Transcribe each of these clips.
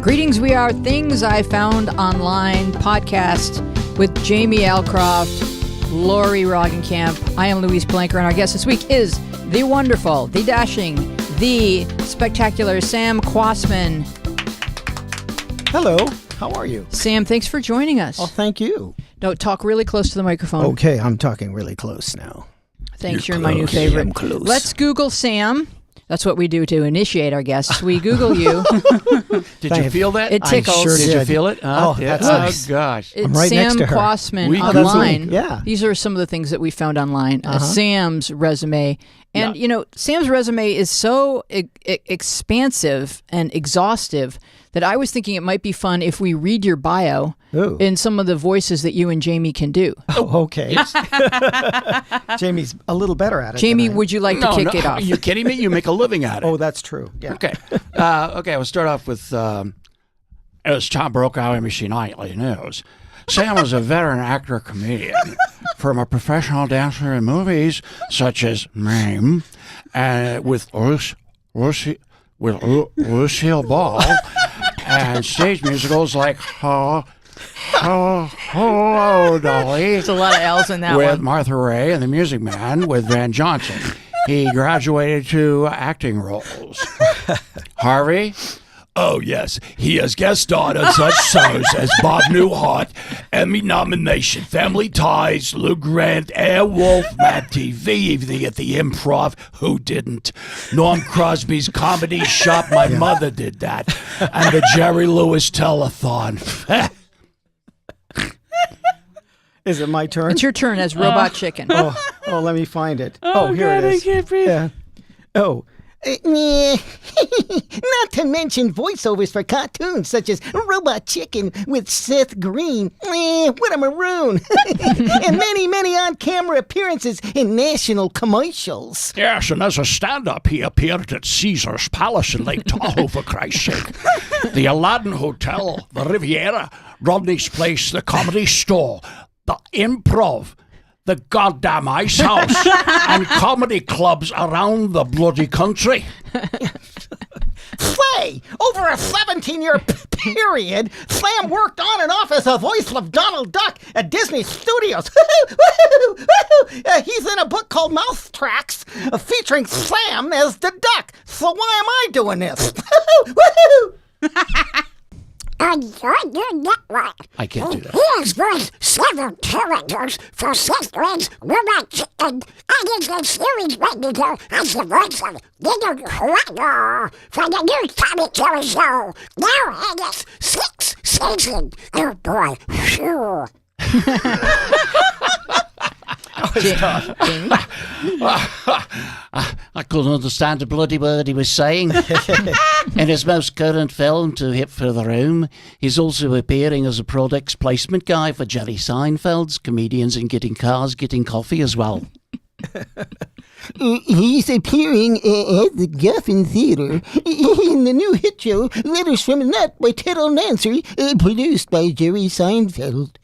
Greetings, we are Things I Found Online podcast with Jamie Alcroft, Lori Roggenkamp. I am Louise Blanker, and our guest this week is the wonderful, the dashing, the spectacular Sam Quasman. Hello, how are you? Sam, thanks for joining us. Oh, thank you. No, talk really close to the microphone. Okay, I'm talking really close now. Thanks, you're my new favorite. I'm close. Let's Google Sam. That's what we do to initiate our guests. We Google you. Did you feel that? It tickles. I sure Did you feel it? Oh, that's nice. Oh, gosh. It's I'm right Sam next to her. Quasman We online. Googled, yeah. These are some of the things that we found online. Sam's resume. And, you know, Sam's resume is so expansive and exhaustive that I was thinking it might be fun if we read your bio in some of the voices that you and Jamie can do. Oh, okay. Jamie's a little better at it. Jamie, than I am. would you like to kick it off? Are you kidding me? You make a living at it. Oh, that's true. Yeah. Okay. Okay, we'll start off with, it was Tom Brokaw, NBC Nightly News. Sam was a veteran actor comedian, from a professional dancer in movies such as Mame, with Lucille Ball, and stage musicals like Hello, Dolly. There's a lot of L's in that with one. Martha Ray and the Music Man with Van Johnson. He graduated to acting roles. Harvey? Oh, yes. He has guest starred on such shows as Bob Newhart, Emmy nomination, Family Ties, Lou Grant, Airwolf, Mad TV, Evening at the Improv. Who didn't? Norm Crosby's Comedy Shop. My mother did that. And the Jerry Lewis Telethon. Is it my turn? It's your turn as Robot Chicken. Oh, let me find it. Oh, here it is. I can't breathe. Yeah. Oh. Not to mention voiceovers for cartoons such as Robot Chicken with Seth Green, what a maroon, and many, many on-camera appearances in national commercials. Yes, and as a stand-up, he appeared at Caesar's Palace in Lake Tahoe, for Christ's sake. The Aladdin Hotel, the Riviera, Rodney's Place, the Comedy Store, the Improv, the goddamn Ice House, and comedy clubs around the bloody country. Say, over a 17-year period, Sam worked on and off as a voice of Donald Duck at Disney Studios. He's in a book called Mouth Tracks, featuring Sam as the duck. So why am I doing this? Enjoy your network. I can't do that. Here's voiced several characters for Seth Green's Robot Chicken, and is the series regular as the voice of Little Quagga for the new Tommy Jerry show. Now in its 6th season. Oh boy, phew. Jamie? I couldn't understand a bloody word he was saying. In his most current film, To Hip for the Room, he's also appearing as a product placement guy for Jerry Seinfeld's Comedians in Getting Cars, Getting Coffee as well. He's appearing at the Guffin Theater in the new hit show Letters from a Nut by Ted Nancy, produced by Jerry Seinfeld.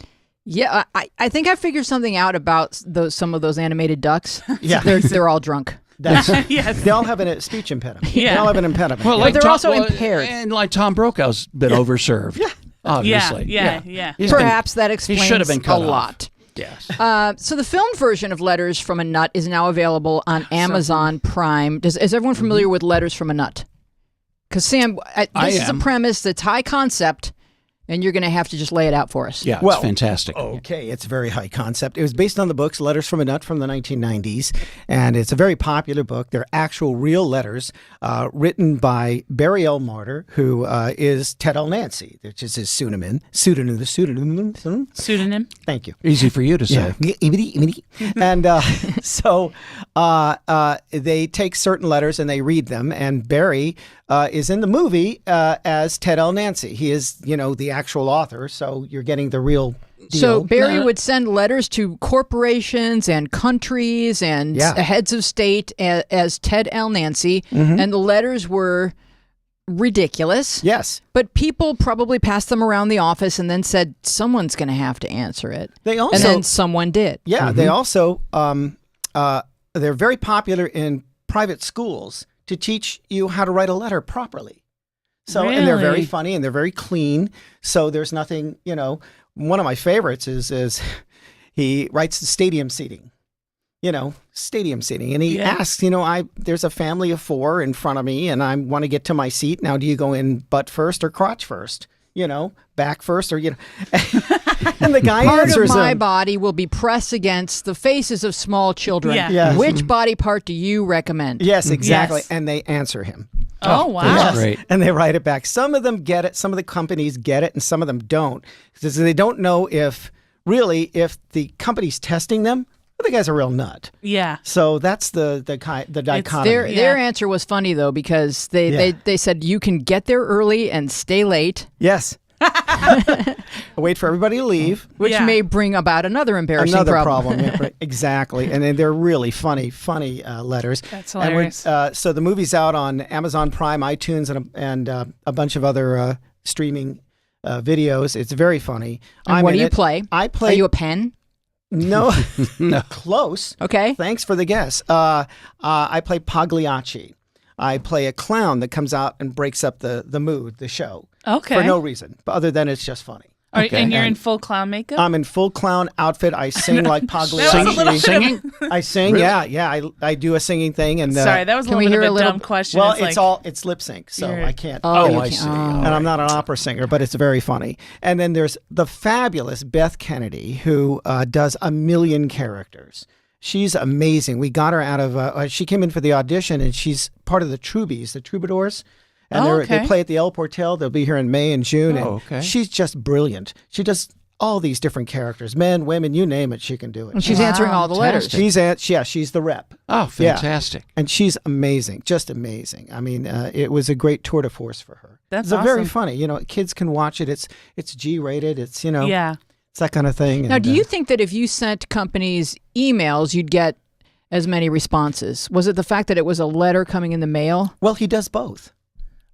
Yeah, I think I figured something out about some of those animated ducks. Yeah. They're all drunk. Yes. They all have a speech impediment. Yeah. They all have an impediment. Well, But they're also impaired. And like Tom Brokaw's been overserved. Yeah. Obviously. Yeah. Perhaps that explains he should have been cut a off. lot. Yes. So the filmed version of Letters from a Nut is now available on Amazon Prime. Is everyone familiar with Letters from a Nut? Because Sam, this is a premise that's high concept, and you're going to have to just lay it out for us. Yeah, Well, it's fantastic. Okay, it's a very high concept. It was based on the books Letters from a Nut from the 1990s, and it's a very popular book. They're actual real letters written by Barry L. Martyr, who is Ted L. Nancy, which is his pseudonym. Pseudonym. Thank you. Easy for you to say. And so they take certain letters and they read them, and Barry is in the movie as Ted L. Nancy. He is, the actual author, so you're getting the real deal. So Barry would send letters to corporations and countries and heads of state as Ted L. Nancy, and the letters were ridiculous. Yes. But people probably passed them around the office and then said, someone's going to have to answer it. They also, and then someone did. Yeah, they also, they're very popular in private schools to teach you how to write a letter properly. So, and they're very Really? funny and they're very clean. So there's nothing, one of my favorites is he writes the stadium seating. Stadium seating. And he asks, there's a family of 4 in front of me and I want to get to my seat. Now, do you go in butt first or crotch first? Back first or, and the guy Part answers of my him. body will be pressed against the faces of small children. Yeah. Yes. Which body part do you recommend? Yes, exactly. Yes. And they answer him. Oh, wow. That's great. And they write it back. Some of them get it. Some of the companies get it and some of them don't. Because they don't know if the company's testing them, the guy's a real nut. Yeah. So that's the dichotomy. Their answer was funny though because they said you can get there early and stay late, Yes. Wait for everybody to leave. which Yeah. may bring about another embarrassing Another problem. problem. Yeah, right. Exactly. And then they're really funny letters. That's And hilarious. so the movie's out on Amazon Prime, iTunes, and a bunch of other streaming videos. It's very funny. And what do you play? I play. Are you a pen? No. Close. Okay. Thanks for the guess. I play Pagliacci. I play a clown that comes out and breaks up the mood, the show. Okay. For no reason, but other than it's just funny. And you're in full clown makeup? I'm in full clown outfit. I sing like That was a little Pagliacci. bit Singing? I sing, yeah. I do a singing thing, and Sorry, that was a Can we little bit hear of a a little- dumb question. well, It's it's lip sync, so You're- I can't. Oh, I you see. can't- And I'm not an opera singer, but it's very funny. And then there's the fabulous Beth Kennedy, who does a million characters. She's amazing. We got her out of. She came in for the audition, and she's part of the Troubies, the Troubadours. And Oh, they okay. play at the El Portel. They'll be here in May and June. Oh, and okay. She's just brilliant. She does all these different characters, men, women, you name it, she can do And it. she's answering all the letters. She's the rep. Oh, fantastic. And she's amazing, just amazing. I mean, it was a great tour de force for her. That's it's very awesome. funny. Kids can watch it. It's G-rated. It's, Yeah. it's that kind of thing. Now, And, do you think that if you sent companies emails, you'd get as many responses? Was it the fact that it was a letter coming in the mail? well, he does both.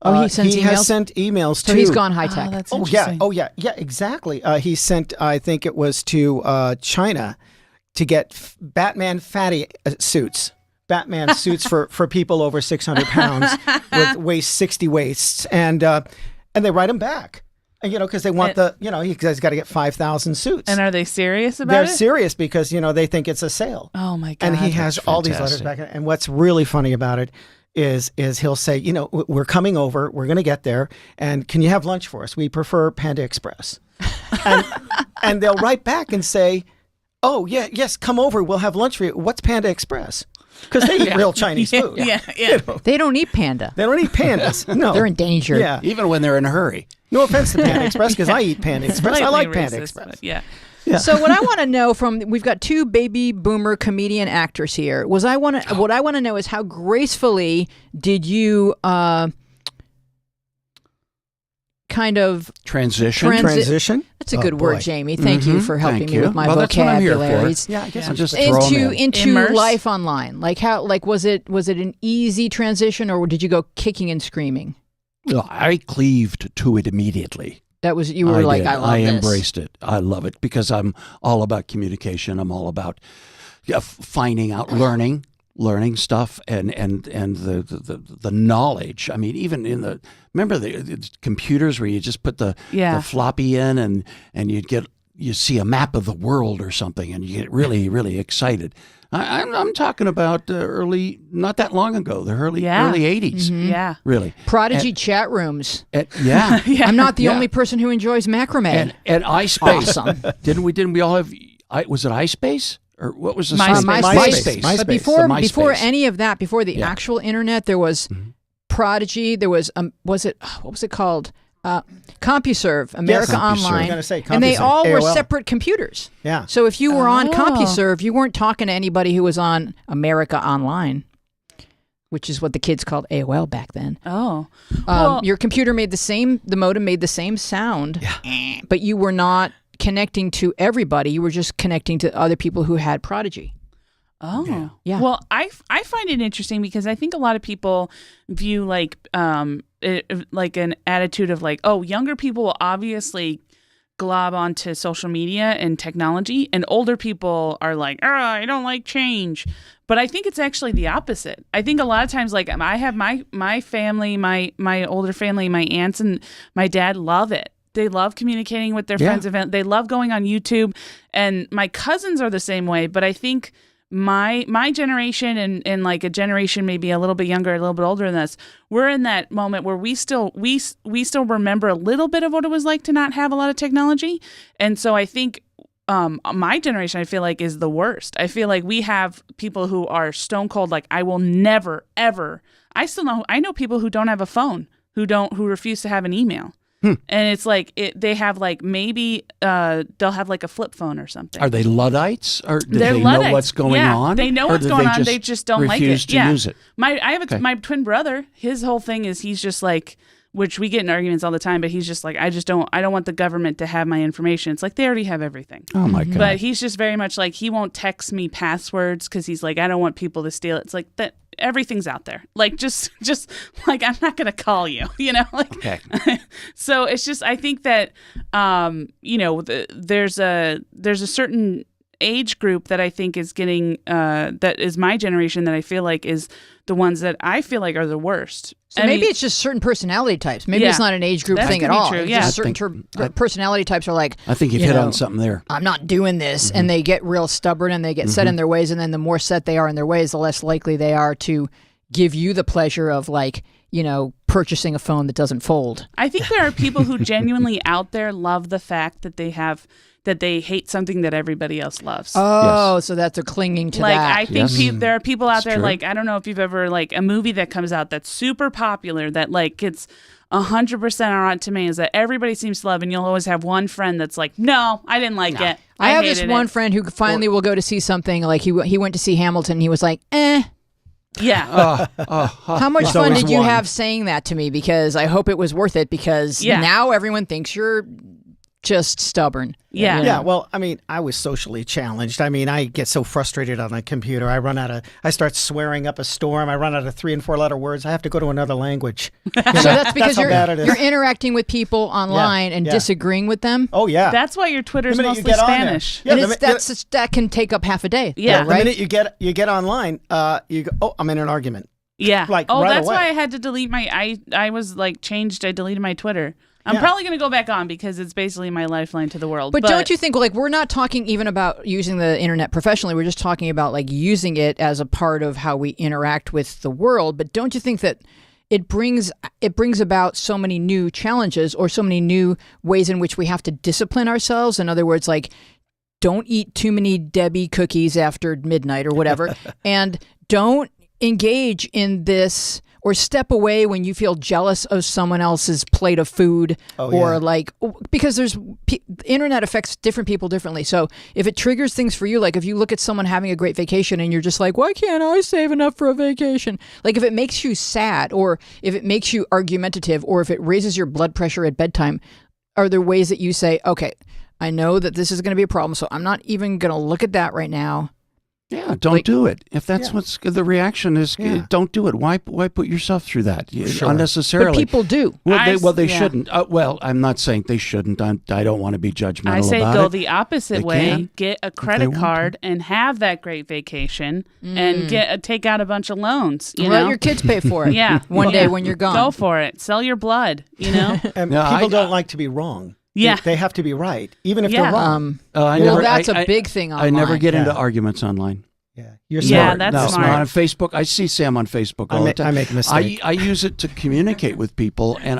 Oh, he sends He emails? has sent emails So too. he's gone high tech. that's Oh interesting. yeah, oh yeah, exactly. He sent, I think it was to China, to get Batman fatty suits. Batman suits for people over 600 pounds with 60 waists, and they write him back, because they want you guys got to get 5,000 suits. And are they serious about They're it? serious because they think it's a sale. Oh my god. And he has all these letters fantastic. back. And what's really funny about it is he'll say, we're coming over, we're going to get there, and can you have lunch for us? We prefer Panda Express. and they'll write back and say, oh, yeah, yes, come over, we'll have lunch for you. What's Panda Express? Because they eat real Chinese food. Yeah. They don't eat panda. They don't eat pandas. No. They're endangered. Yeah. Even when they're in a hurry. No offense to Panda Express, because I eat Panda Express. I Slightly like Panda racist, Express. but yeah. Yeah. So what I want to know we've got 2 baby boomer comedian actors here. What I want to know is how gracefully did you kind of Transition. Transition? that's a Oh, good boy. word, Jamie. Thank you for helping Thank me you. with my Well, that's what I'm here for. vocabulary. Yeah, I guess I'm I'm just throw 'em in. Into Immerse. life online. Was it an easy transition or did you go kicking and screaming? Well, I cleaved to it immediately. That was you were like, did. I love this. embraced it. I love it because I'm all about communication. I'm all about finding out, learning stuff, and the knowledge. I mean, even in remember the computers where you just put the floppy in and you see a map of the world or something, and you get really really excited. I'm talking about early, not that long ago, the early 80s. Yeah. Really. Prodigy chat rooms. Yeah. I'm not the Yeah. only person who enjoys macrame. And iSpace. Awesome. Didn't we all have, was it iSpace? Or what was the MySpace. MySpace. MySpace. But The before MySpace. any of that, before the Yeah. actual internet, there was Prodigy. There was what was it called? CompuServe, America CompuServe. Online, I'm gonna say and they CompuServe, all were AOL. separate computers. Yeah. So if you were on Oh. CompuServe, you weren't talking to anybody who was on America Online, which is what the kids called AOL back then. Oh. Well, Your computer made the modem made the same sound, but you were not connecting to everybody. You were just connecting to other people who had Prodigy. oh. Yeah. Well, I find it interesting because I think a lot of people view like an attitude of like, oh, younger people will obviously glob onto social media and technology, and older people are like, oh, I don't like change. But I think it's actually the opposite. I think a lot of times, like I have my family, my older family, my aunts and my dad love it. They love communicating with their friends. They love going on YouTube. And my cousins are the same way. But I think my generation and like a generation maybe a little bit younger, a little bit older than us, we're in that moment where we still remember a little bit of what it was like to not have a lot of technology. And so I think my generation, I feel like, is the worst. I feel like we have people who are stone cold, like, I will never, ever. I know people who don't have a phone, who refuse to have an email. And it's like they have like maybe they'll have like a flip phone or something. Are they Luddites, or do They're they Luddites. know what's going on? They know what's going on. They just don't like it. Refuse to use it. I have my twin brother. His whole thing is he's just like, which we get in arguments all the time, but he's just like, I don't want the government to have my information. It's like they already have everything. Oh my God. But he's just very much like, he won't text me passwords because he's like, I don't want people to steal it. It's like that. Everything's out there. Like, just like, I'm not going to call you, like, Okay. So it's just, I think that, there's a certain age group that I think is getting, that is my generation, that I feel like is the ones that I feel like are the worst. So maybe it's just certain personality types. Maybe it's not an age group thing at all. True, It's yeah. just certain personality types are like, I think you've hit on something there. I'm not doing this. And they get real stubborn and they get set in their ways. And then the more set they are in their ways, the less likely they are to give you the pleasure of, like, purchasing a phone that doesn't fold. I think there are people who genuinely out there love the fact that they hate something that everybody else loves. Oh, so that they're clinging to like, that. I think there are people out there, true. like, I don't know if you've ever, like, a movie that comes out that's super popular, that, like, gets 100% on Rotten Tomatoes, that everybody seems to love, and you'll always have one friend that's like, no, I didn't like it. I have this hated one it. friend who finally will go to see something. Like, he went to see Hamilton. And he was like, eh. Yeah. How much There's fun always did you one. have saying that to me? Because I hope it was worth it, because now everyone thinks you're just stubborn. Yeah. Yeah, well, I mean, I was socially challenged. I mean, I get so frustrated on a computer. I start swearing up a storm. I run out of 3 and 4 letter words. I have to go to another language. So that's because how bad it is. you're interacting with people online and disagreeing with them. Oh, yeah. That's why your Twitter's The minute you mostly get on there. Spanish. Yeah, And that can take up half a day. Yeah. The right? minute you get online, you go, oh, I'm in an argument. Yeah. Like, oh, right that's away. why I had to delete I was like changed. I deleted my Twitter. I'm probably going to go back on because it's basically my lifeline to the world. But don't you think, like, we're not talking even about using the internet professionally. We're just talking about, like, using it as a part of how we interact with the world. But don't you think that it brings about so many new challenges, or so many new ways in which we have to discipline ourselves? In other words, like, don't eat too many Debbie cookies after midnight or whatever, and don't engage in this, or step away when you feel jealous of someone else's plate of food, like, because the internet affects different people differently. So if it triggers things for you, like if you look at someone having a great vacation and you're just like, why can't I save enough for a vacation? Like, if it makes you sad, or if it makes you argumentative, or if it raises your blood pressure at bedtime, are there ways that you say, okay, I know that this is going to be a problem, so I'm not even going to look at that right now. Yeah, don't do it. If that's what's the reaction is, don't do it. Why put yourself through that unnecessarily? But people do. Well, they shouldn't. Well, I'm not saying they shouldn't. I don't want to be judgmental about it. I say go the opposite They way. can, Get a credit card and have that great vacation, and take out a bunch of loans. Let your kids pay for it. Yeah, one day when you're gone. Go for it. Sell your blood. And people don't like to be wrong. Yeah. They have to be right, even if they're wrong. That's a big thing online. I never get into arguments online. Yeah, you're Yeah, smart. that's No, smart. on Facebook, I see Sam on Facebook all the time. I make a mistake. I use it to communicate with people, and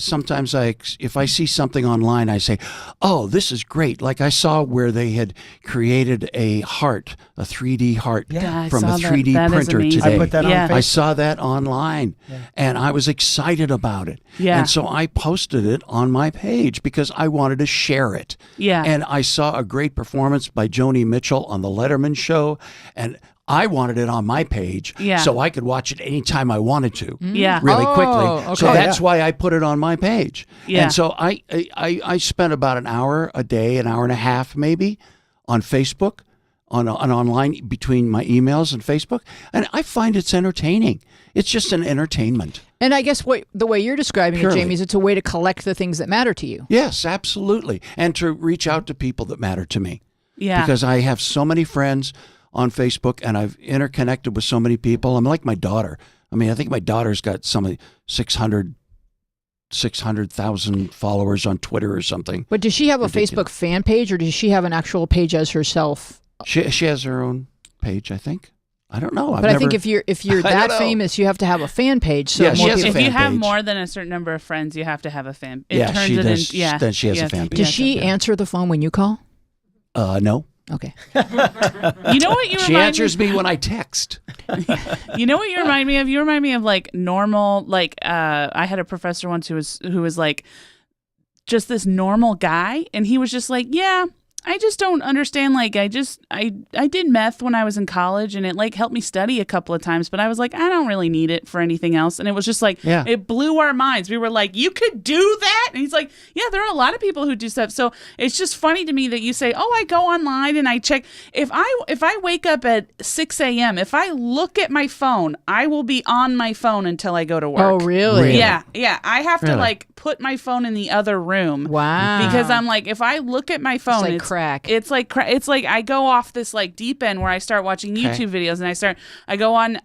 sometimes if I see something online, I say, "Oh, this is great!" Like I saw where they had created a heart, a 3D heart Yeah, I from saw a 3D that. That is printer amazing. today. I put that Yeah. on I Facebook. saw that online, and I was excited about it. Yeah. And so I posted it on my page because I wanted to share it. Yeah. And I saw a great performance by Joni Mitchell on the Letterman show, and I wanted it on my page so I could watch it anytime I wanted to. Yeah. Really quickly. okay. So that's why I put it on my page. Yeah. And so I spent about an hour a day, an hour and a half maybe, on Facebook, on online between my emails and Facebook, and I find it's entertaining. It's just an entertainment. And I guess the way you're describing Purely. it, Jamie, is it's a way to collect the things that matter to you. Yes, absolutely. And to reach out to people that matter to me. Yeah. Because I have so many friends on Facebook and I've interconnected with so many people. I'm like my daughter. I mean, I think my daughter's got some 600,000 followers on Twitter or something. But does she have a Ridiculous. Facebook fan page, or does she have an actual page as herself? She has her own page, I think. I don't know. But I think if you're I that don't know. famous, you have to have a fan page. So Yeah, she more has a people. If you fan have page. more than a certain number of friends, you have to have a fan. It Yeah, turns she it does. in, yeah. Then she has a Yes. fan page. Does she answer the phone when you call? No. Okay. You know what you She remind answers me when I text. You know what you remind me of? You remind me of like normal, like I had a professor once who was like just this normal guy, and he was just like, yeah, I just don't understand. Like, I did meth when I was in college, and it like helped me study a couple of times, but I was like, I don't really need it for anything else. And it was just like, Yeah. it blew our minds. We were like, you could do that? And he's like, yeah, there are a lot of people who do stuff. So it's just funny to me that you say, oh, I go online and I check. If I wake up at 6 a.m., if I look at my phone, I will be on my phone until I go to work. Oh, really? Yeah. I have to Really? like put my phone in the other room. Wow. Because I'm like, if I look at my phone, like crack. It's like I go off this like deep end where I start watching YouTube videos, and I go on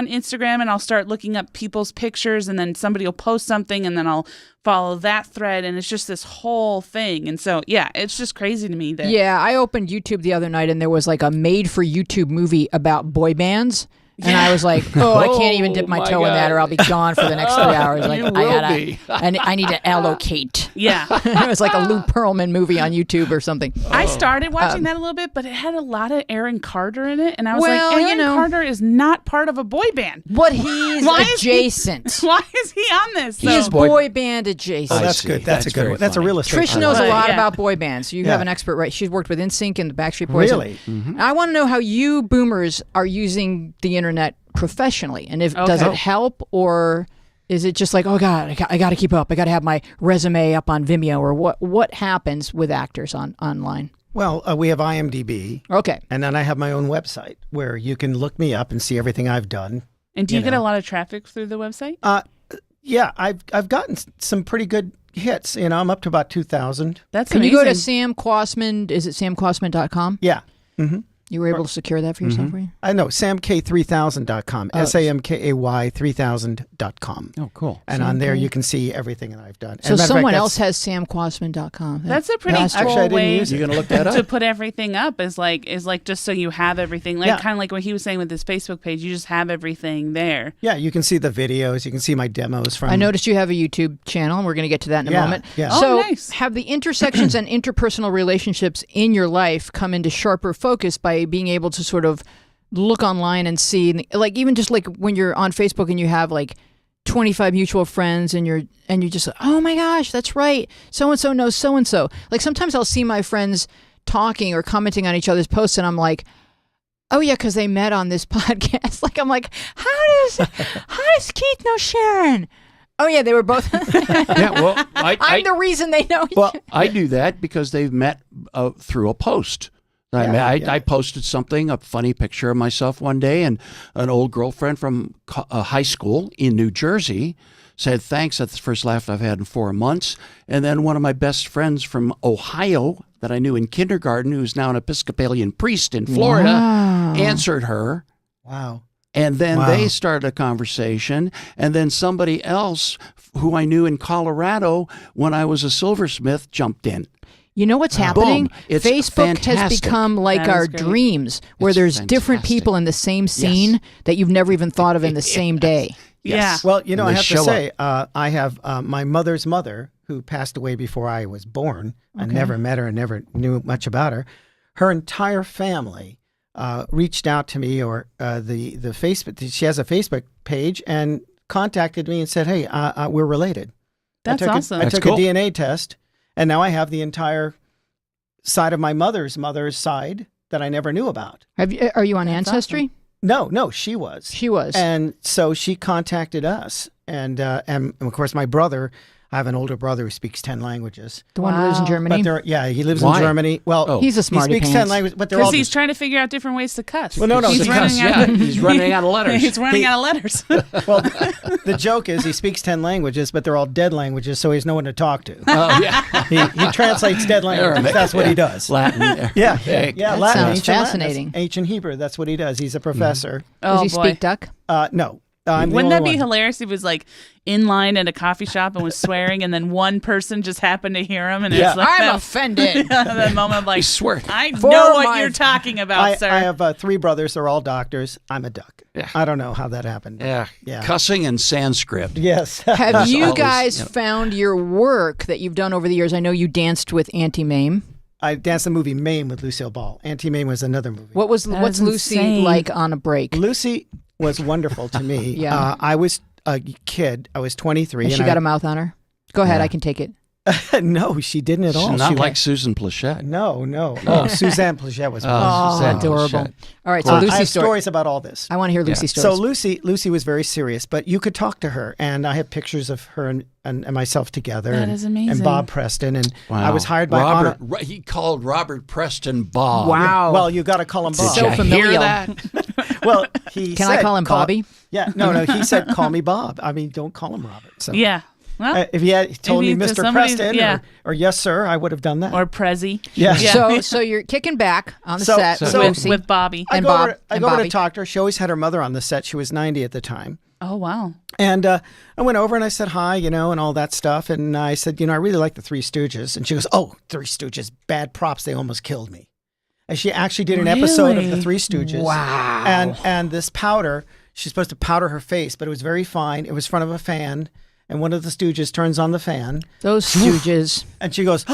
Instagram, and I'll start looking up people's pictures, and then somebody will post something, and then I'll follow that thread, and it's just this whole thing. And so yeah, it's just crazy to me that Yeah, I opened YouTube the other night, and there was like a made-for-YouTube movie about boy bands. And I was like, oh, I can't even dip my my toe in that, or I'll be gone for the next 3 hours. Like, You I will gotta, be. I need to allocate. yeah. It was like a Lou Pearlman movie on YouTube or something. I started watching that a little bit, but it had a lot of Aaron Carter in it, and I was Well, like, you Aaron know. Carter is not part of a boy band. But he's Why is he- adjacent. Why is he on this? He is So- boy band adjacent. Oh, that's see. good. That's a That's good very one. That's a funny. real estate. Trish plan. knows a Right, lot yeah. about boy bands. You have Yeah. an expert, right? She's worked with NSYNC and the Backstreet Boys. Really? I want to know how you boomers are using the internet professionally, and if does it help, or is it just like, oh God, I got to keep up. I got to have my resume up on Vimeo, or what happens with actors online? Well, we have IMDb, Okay. and then I have my own website where you can look me up and see everything I've done. And do you get a lot of traffic through the website? Yeah, I've gotten some pretty good hits. You know, I'm up to about 2,000. That's Can amazing. you go to Sam Quasman? Is it samquasman.com? Yeah. Mm-hmm. You were able to secure that for yourself, were you? I know, samk3000.com, SAMKAY3000.com. Oh, cool. And on there, you can see everything that I've done. So As a matter of fact, someone that's- else has samquasman.com. That's a pretty That's cool Actually, I didn't way use it. You gonna look that to up? put everything up is like just so you have everything. Like Yeah. kind of like what he was saying with his Facebook page. You just have everything there. Yeah, you can see the videos. You can see my demos from. I noticed you have a YouTube channel, and we're going to get to that in a Yeah, moment. yeah. So, Oh, nice. have the intersections and interpersonal relationships in your life come into sharper focus by being able to sort of look online and see, like even just like when you're on Facebook and you have like 25 mutual friends, and you just, oh my gosh, that's right, so and so knows so and so. Like sometimes I'll see my friends talking or commenting on each other's posts, and I'm like, oh yeah, because they met on this podcast. Like I'm like, how does Keith know Sharon? Oh yeah, they were both. Yeah, well, I'm the reason they know. Well, I do that because they've met through a post. I posted something, a funny picture of myself one day, and an old girlfriend from high school in New Jersey said, thanks, that's the first laugh I've had in 4 months. And then one of my best friends from Ohio that I knew in kindergarten, who's now an Episcopalian priest in Florida, answered her. Wow. And then Wow. they started a conversation. And then somebody else who I knew in Colorado when I was a silversmith jumped in. You know what's happening? Boom. It's Facebook has fantastic. become like That our is great. dreams, where It's there's different fantastic. people in the same scene that you've never even thought of in the same day. Yes. Well, you know, And I they have to show say, I have my mother's mother, who passed away before I was born. I never met her and never knew much about her. Her entire family reached out to me, or the Facebook. She has a Facebook page, and contacted me and said, "Hey, we're related." That's I took awesome. I That's took cool. a DNA test, and now I have the entire side of my mother's side that I never knew about. Are you on Ancestry? No, she was. She was. And so she contacted us, and of course my brother. I have an older brother who speaks 10 languages. The one who lives in Germany? But he lives Why? in Germany. Well, he's a smarty He speaks 10 pants. languages, but they're all... Because he's trying to figure out different ways to cuss. Well, no, he's running he's running out of letters. He's running out of letters. Well, the joke is he speaks 10 languages, but they're all dead languages, so he has no one to talk to. Oh, yeah. He translates dead languages. That's what he does. Latin. Yeah, Arabic. yeah. That Latin, sounds ancient Latin, fascinating. that's ancient Hebrew. That's what he does. He's a professor. Does he boy. speak duck? No. I'm the Wouldn't only that be one. hilarious if he was like in line at a coffee shop and was swearing, and then one person just happened to hear him, and Yeah. it's like I'm offended. that moment of like, swear. I For know what my- you're talking about, sir. I have 3 brothers. They're all doctors. I'm a duck. Yeah. I don't know how that happened. Yeah. Yeah. Cussing in Sanskrit. Yes. Have you always, guys found your work that you've done over the years? I know you danced with Auntie Mame. I danced the movie Mame with Lucille Ball. Auntie Mame was another movie. What's is Lucy insane. like on a break? Lucy was wonderful to me. Yeah. I was a kid. I was 23. Has and she got a mouth on her? Go ahead, I can take it. No, she didn't at all. She's not She- like Susan Plachette. No. Oh, Suzanne Plachette was Oh, Suzanne adorable. Plachette. All right, so I Lucy's have story. stories about all this. I want to hear Lucy's So stories. Lucy was very serious, but you could talk to her, and I have pictures of her and myself together. That and, is amazing. And Bob Preston, and Wow. I was hired by Robert. Anna. He called Robert Preston Bob. Wow. Well, you got to call him Bob. Did So you familial. hear that? Well, he Can I said, call him Bobby? Yeah, no. He said, "Call me Bob." I mean, don't call him Robert. So yeah. Well, if he had told me maybe Mr. somebody- Preston yeah. or yes, sir, I would have done that. or Prezi. yeah. Yeah. So you're kicking back on the So- set so- with with, Lucy. with Bobby. I and go Bob over, I and go over Bobby. to talk to her. She always had her mother on the set. She was 90 at the time. Oh, wow. And I went over and I said hi, and all that stuff. And I said, I really like the Three Stooges. And she goes, "Oh, Three Stooges, bad props. They almost killed me." And she actually did an episode of the Really? Three Stooges. Wow. And this powder, she's supposed to powder her face, but it was very fine. It was in front of a fan. And one of the Stooges turns on the fan, Those stooges. and she goes,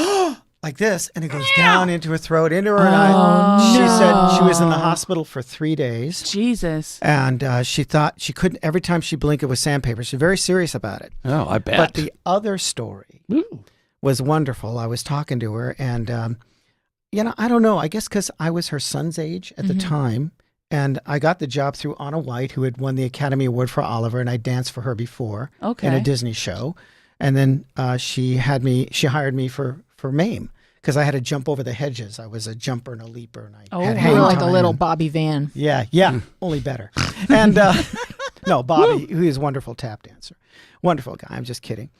like this, and it goes down into her throat, into her eye. She said she was in the hospital for 3 days. Jesus. And she thought she couldn't, every time she blinked, it was sandpaper. She's very serious about it. Oh, I bet. But the other story was wonderful. I was talking to her, and, I don't know. I guess because I was her son's age at the time, and I got the job through Anna White, who had won the Academy Award for Oliver, and I danced for her before in a Okay. Disney show. And then she hired me for Mame, because I had to jump over the hedges. I was a jumper and a leaper, and I had You hang were like a time little and- Bobby Van. Yeah, only better. And no, Bobby, who is a wonderful tap dancer. Wonderful guy. I'm just kidding.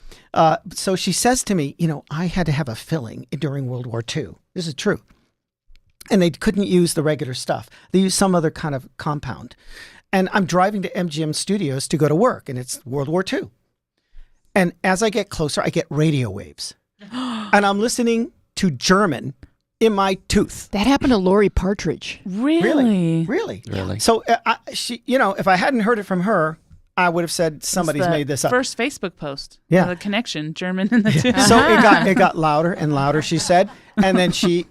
So she says to me, I had to have a filling during World War II. This is true. And they couldn't use the regular stuff. They used some other kind of compound. And I'm driving to MGM Studios to go to work, and it's World War II. And as I get closer, I get radio waves. And I'm listening to German in my tooth. That happened to Lori Partridge. Really? Really? Really? So she, if I hadn't heard it from her, I would have said somebody's The made this up. First Facebook post. Yeah. The connection, German and the two. So it got louder and louder, she said, and then she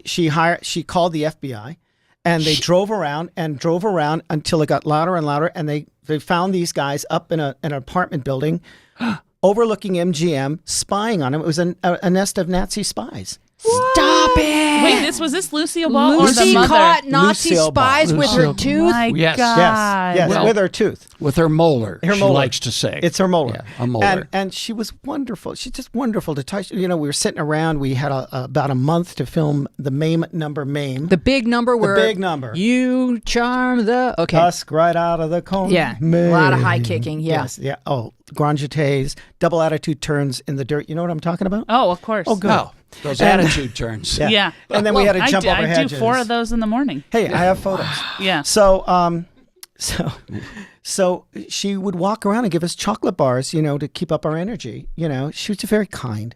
called the FBI, and they drove around until it got louder and louder, and they found these guys up in an apartment building overlooking MGM, spying on them. It was a nest of Nazi spies. Stop it! Wait, was this Lucille Ball or Lucy the mother? caught Nazi Lucille Ball. spies with her Lucille- tooth. My Yes. God. Yes, Well- with her tooth. With her molar, Her she molar. likes to say. It's her molar. Yeah, a molar. And she was wonderful. She's just wonderful to touch. We were sitting around. We had about a month to film the Mame number, Mame. The big number where big number. you charm the okay. Tusk right out of the cone. Yeah, a lot of high kicking. Yeah. Yes, yeah. Oh, grand jetés, double attitude turns in the dirt. You know what I'm talking about? Oh, of course. Oh, good. Oh, those attitude turns. Yeah. And then we had to I jump do, over I hedges. do 4 of those in the morning. Hey, I have photos. Yeah. So she would walk around and give us chocolate bars, to keep up our energy. She was very kind.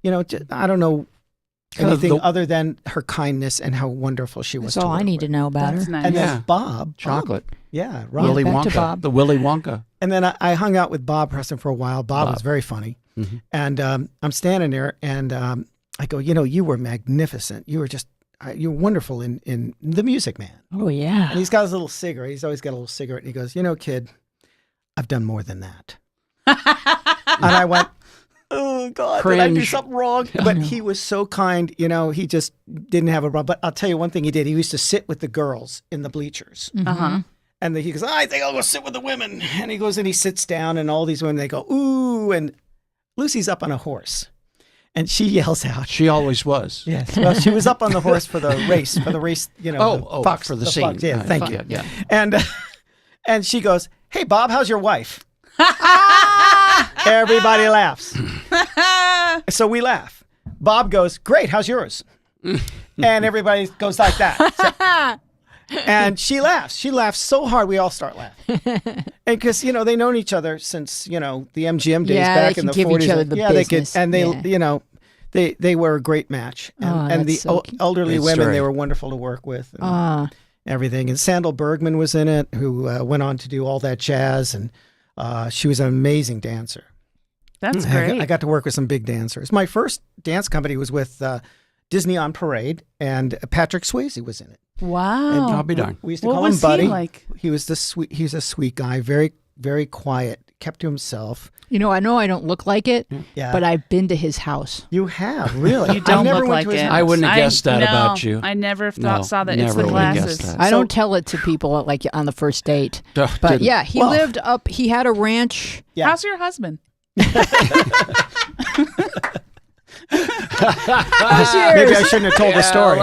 I don't know anything other than her kindness and how wonderful she was. That's all to I work need to with. know about That's her. nice. And Yeah. then Bob. Chocolate. Yeah, Rob. Willy back to Wonka. Bob. The Willy Wonka. And then I hung out with Bob Preston for a while. Bob was very funny. Mm-hmm. And I'm standing there, and I go, you were magnificent. You were just, you were wonderful in The Music Man. Oh yeah. And he's got his little cigarette. He's always got a little cigarette. And he goes, kid, I've done more than that. And I went, oh, God, did I do Cringe. something wrong? But he was so kind. He just didn't have a problem. But I'll tell you one thing he did. He used to sit with the girls in the bleachers. Uh-huh. And he goes, I think I'll go sit with the women. And he goes and he sits down, and all these women, they go, ooh. And Lucy's up on a horse. And she yells out. She always was. Yes. Well, she was up on the horse for the race, you know. For the scene. Fox. Yeah, thank you. Yeah. And she goes, hey, Bob, how's your wife? Everybody laughs. So we laugh. Bob goes, great, how's yours? And everybody goes like that. And she laughs. She laughs so hard we all start laughing. And because, you know, they've known each other since, you know, the MGM days back in the 40s. Yeah, they can give each other the business. They could, and they, you know, they were a great match. And the so cute. elderly Great women, story. they were wonderful to work with. And everything. And Sandal Bergman was in it, who went on to do All That Jazz. And she was an amazing dancer. That's great. I got to work with some big dancers. My first dance company was with Disney on Parade, and Patrick Swayze was in it. Wow. I'll be darned. We used to What call him was Buddy. he like? He was he's a sweet guy, very, very quiet, kept to himself. You know I don't look like it, Yeah. but I've been to his house. You have, really? You don't I never look went like to his it. house. I wouldn't have guessed that no, about you. I never No, saw that. It's never the would have glasses. guessed that. I don't tell it to people like on the first date. But Didn't. yeah, he Well- lived up. He had a ranch. Yeah. How's your husband? Maybe I shouldn't have told the story.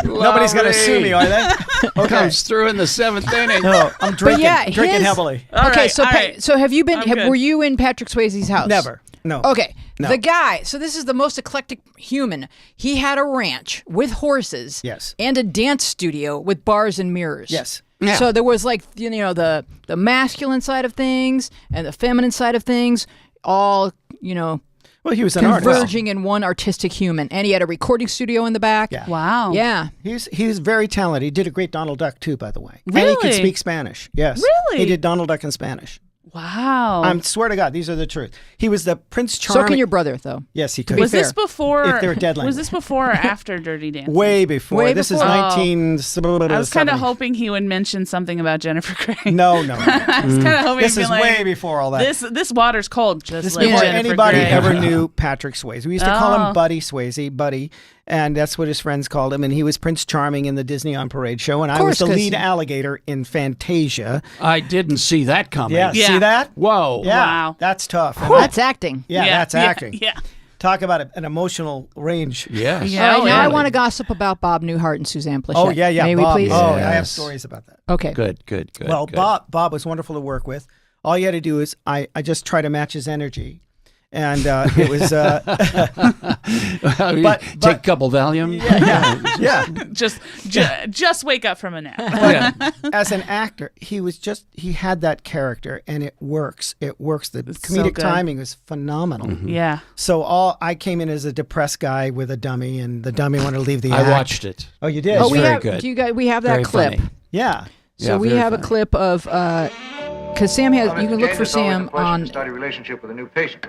Nobody's going to sue me, are they? Okay. Comes through in the 7th inning. No, I'm drinking. yeah, I'm drinking his- heavily. All Okay, right, so all right. so have you been? I'm good. Were you in Patrick Swayze's house? Never. No. Okay. No. The guy, so this is the most eclectic human. He had a ranch with horses. Yes. And a dance studio with bars and mirrors. Yes. Yeah. So there was like, you know, the masculine side of things and the feminine side of things, all, you know, Well, he was an artist. converging in one artistic human. And he had a recording studio in the back. Yeah. Wow. Yeah. He was very talented. He did a great Donald Duck, too, by the way. And he Really? could speak Spanish. Yes. Really? He did Donald Duck in Spanish. Wow. I swear to God, these are the truth. He was the Prince Charming. So can your brother, though. Yes, he could. was this fair. before? If they were dead Was this before or after Dirty Dancing? Way before. Way This before. is 19... I was kind of hoping he would mention something about Jennifer Grey. No. I was kind of hoping This he'd be is like, way before all that. This water's cold. Just This like before Jennifer anybody Grey. ever knew Patrick Swayze. We used to call Oh. him Buddy Swayze, Buddy, and that's what his friends called him. And he was Prince Charming in the Disney on Parade show, and I was course, the 'cause lead he- alligator in Fantasia. I didn't see that coming. Yeah, Yeah. see that? Whoa. Yeah, Wow. that's tough. And That's acting. that's acting. Yeah. Talk about an emotional range. Yes. Yeah. All right, now I really. want to gossip about Bob Newhart and Suzanne Plachette. Oh, yeah. May Bob. we please? Oh, I have Yes. stories about that. Okay. Good. Well, good. Bob was wonderful to work with. All you had to do is I just try to match his energy. And it was... Take a couple Valium. yeah. Just wake up from a nap. Yeah. As an actor, he had that character, and it works. It works. The It's so comedic good. timing was phenomenal. Yeah. So I came in as a depressed guy with a dummy, and the dummy wanted to leave the act. I watched it. Oh, you did? Oh, we very have. good. Do you guys? We have that Very clip. funny. Yeah. So Yeah, we very have a funny. clip of because Sam has. You can look for Sam on start a relationship with a new patient.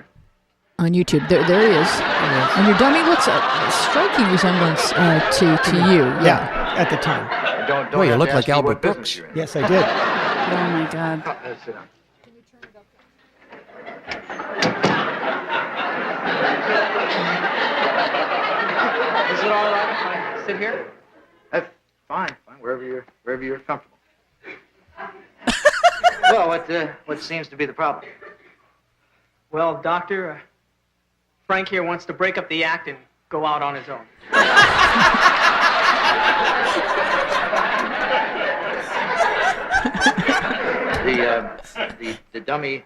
YouTube. There he is. And your dummy looks a striking resemblance to you. Yeah. At the time. Don't Boy, you have look to like ask me Albert what business Brooks. you're in. Yes, I did. Oh my God. Sit down. Is it all right if I sit here? That's fine. Wherever you're comfortable. Well, what seems to be the problem? Well, Doctor, Frank here wants to break up the act and go out on his own. The dummy.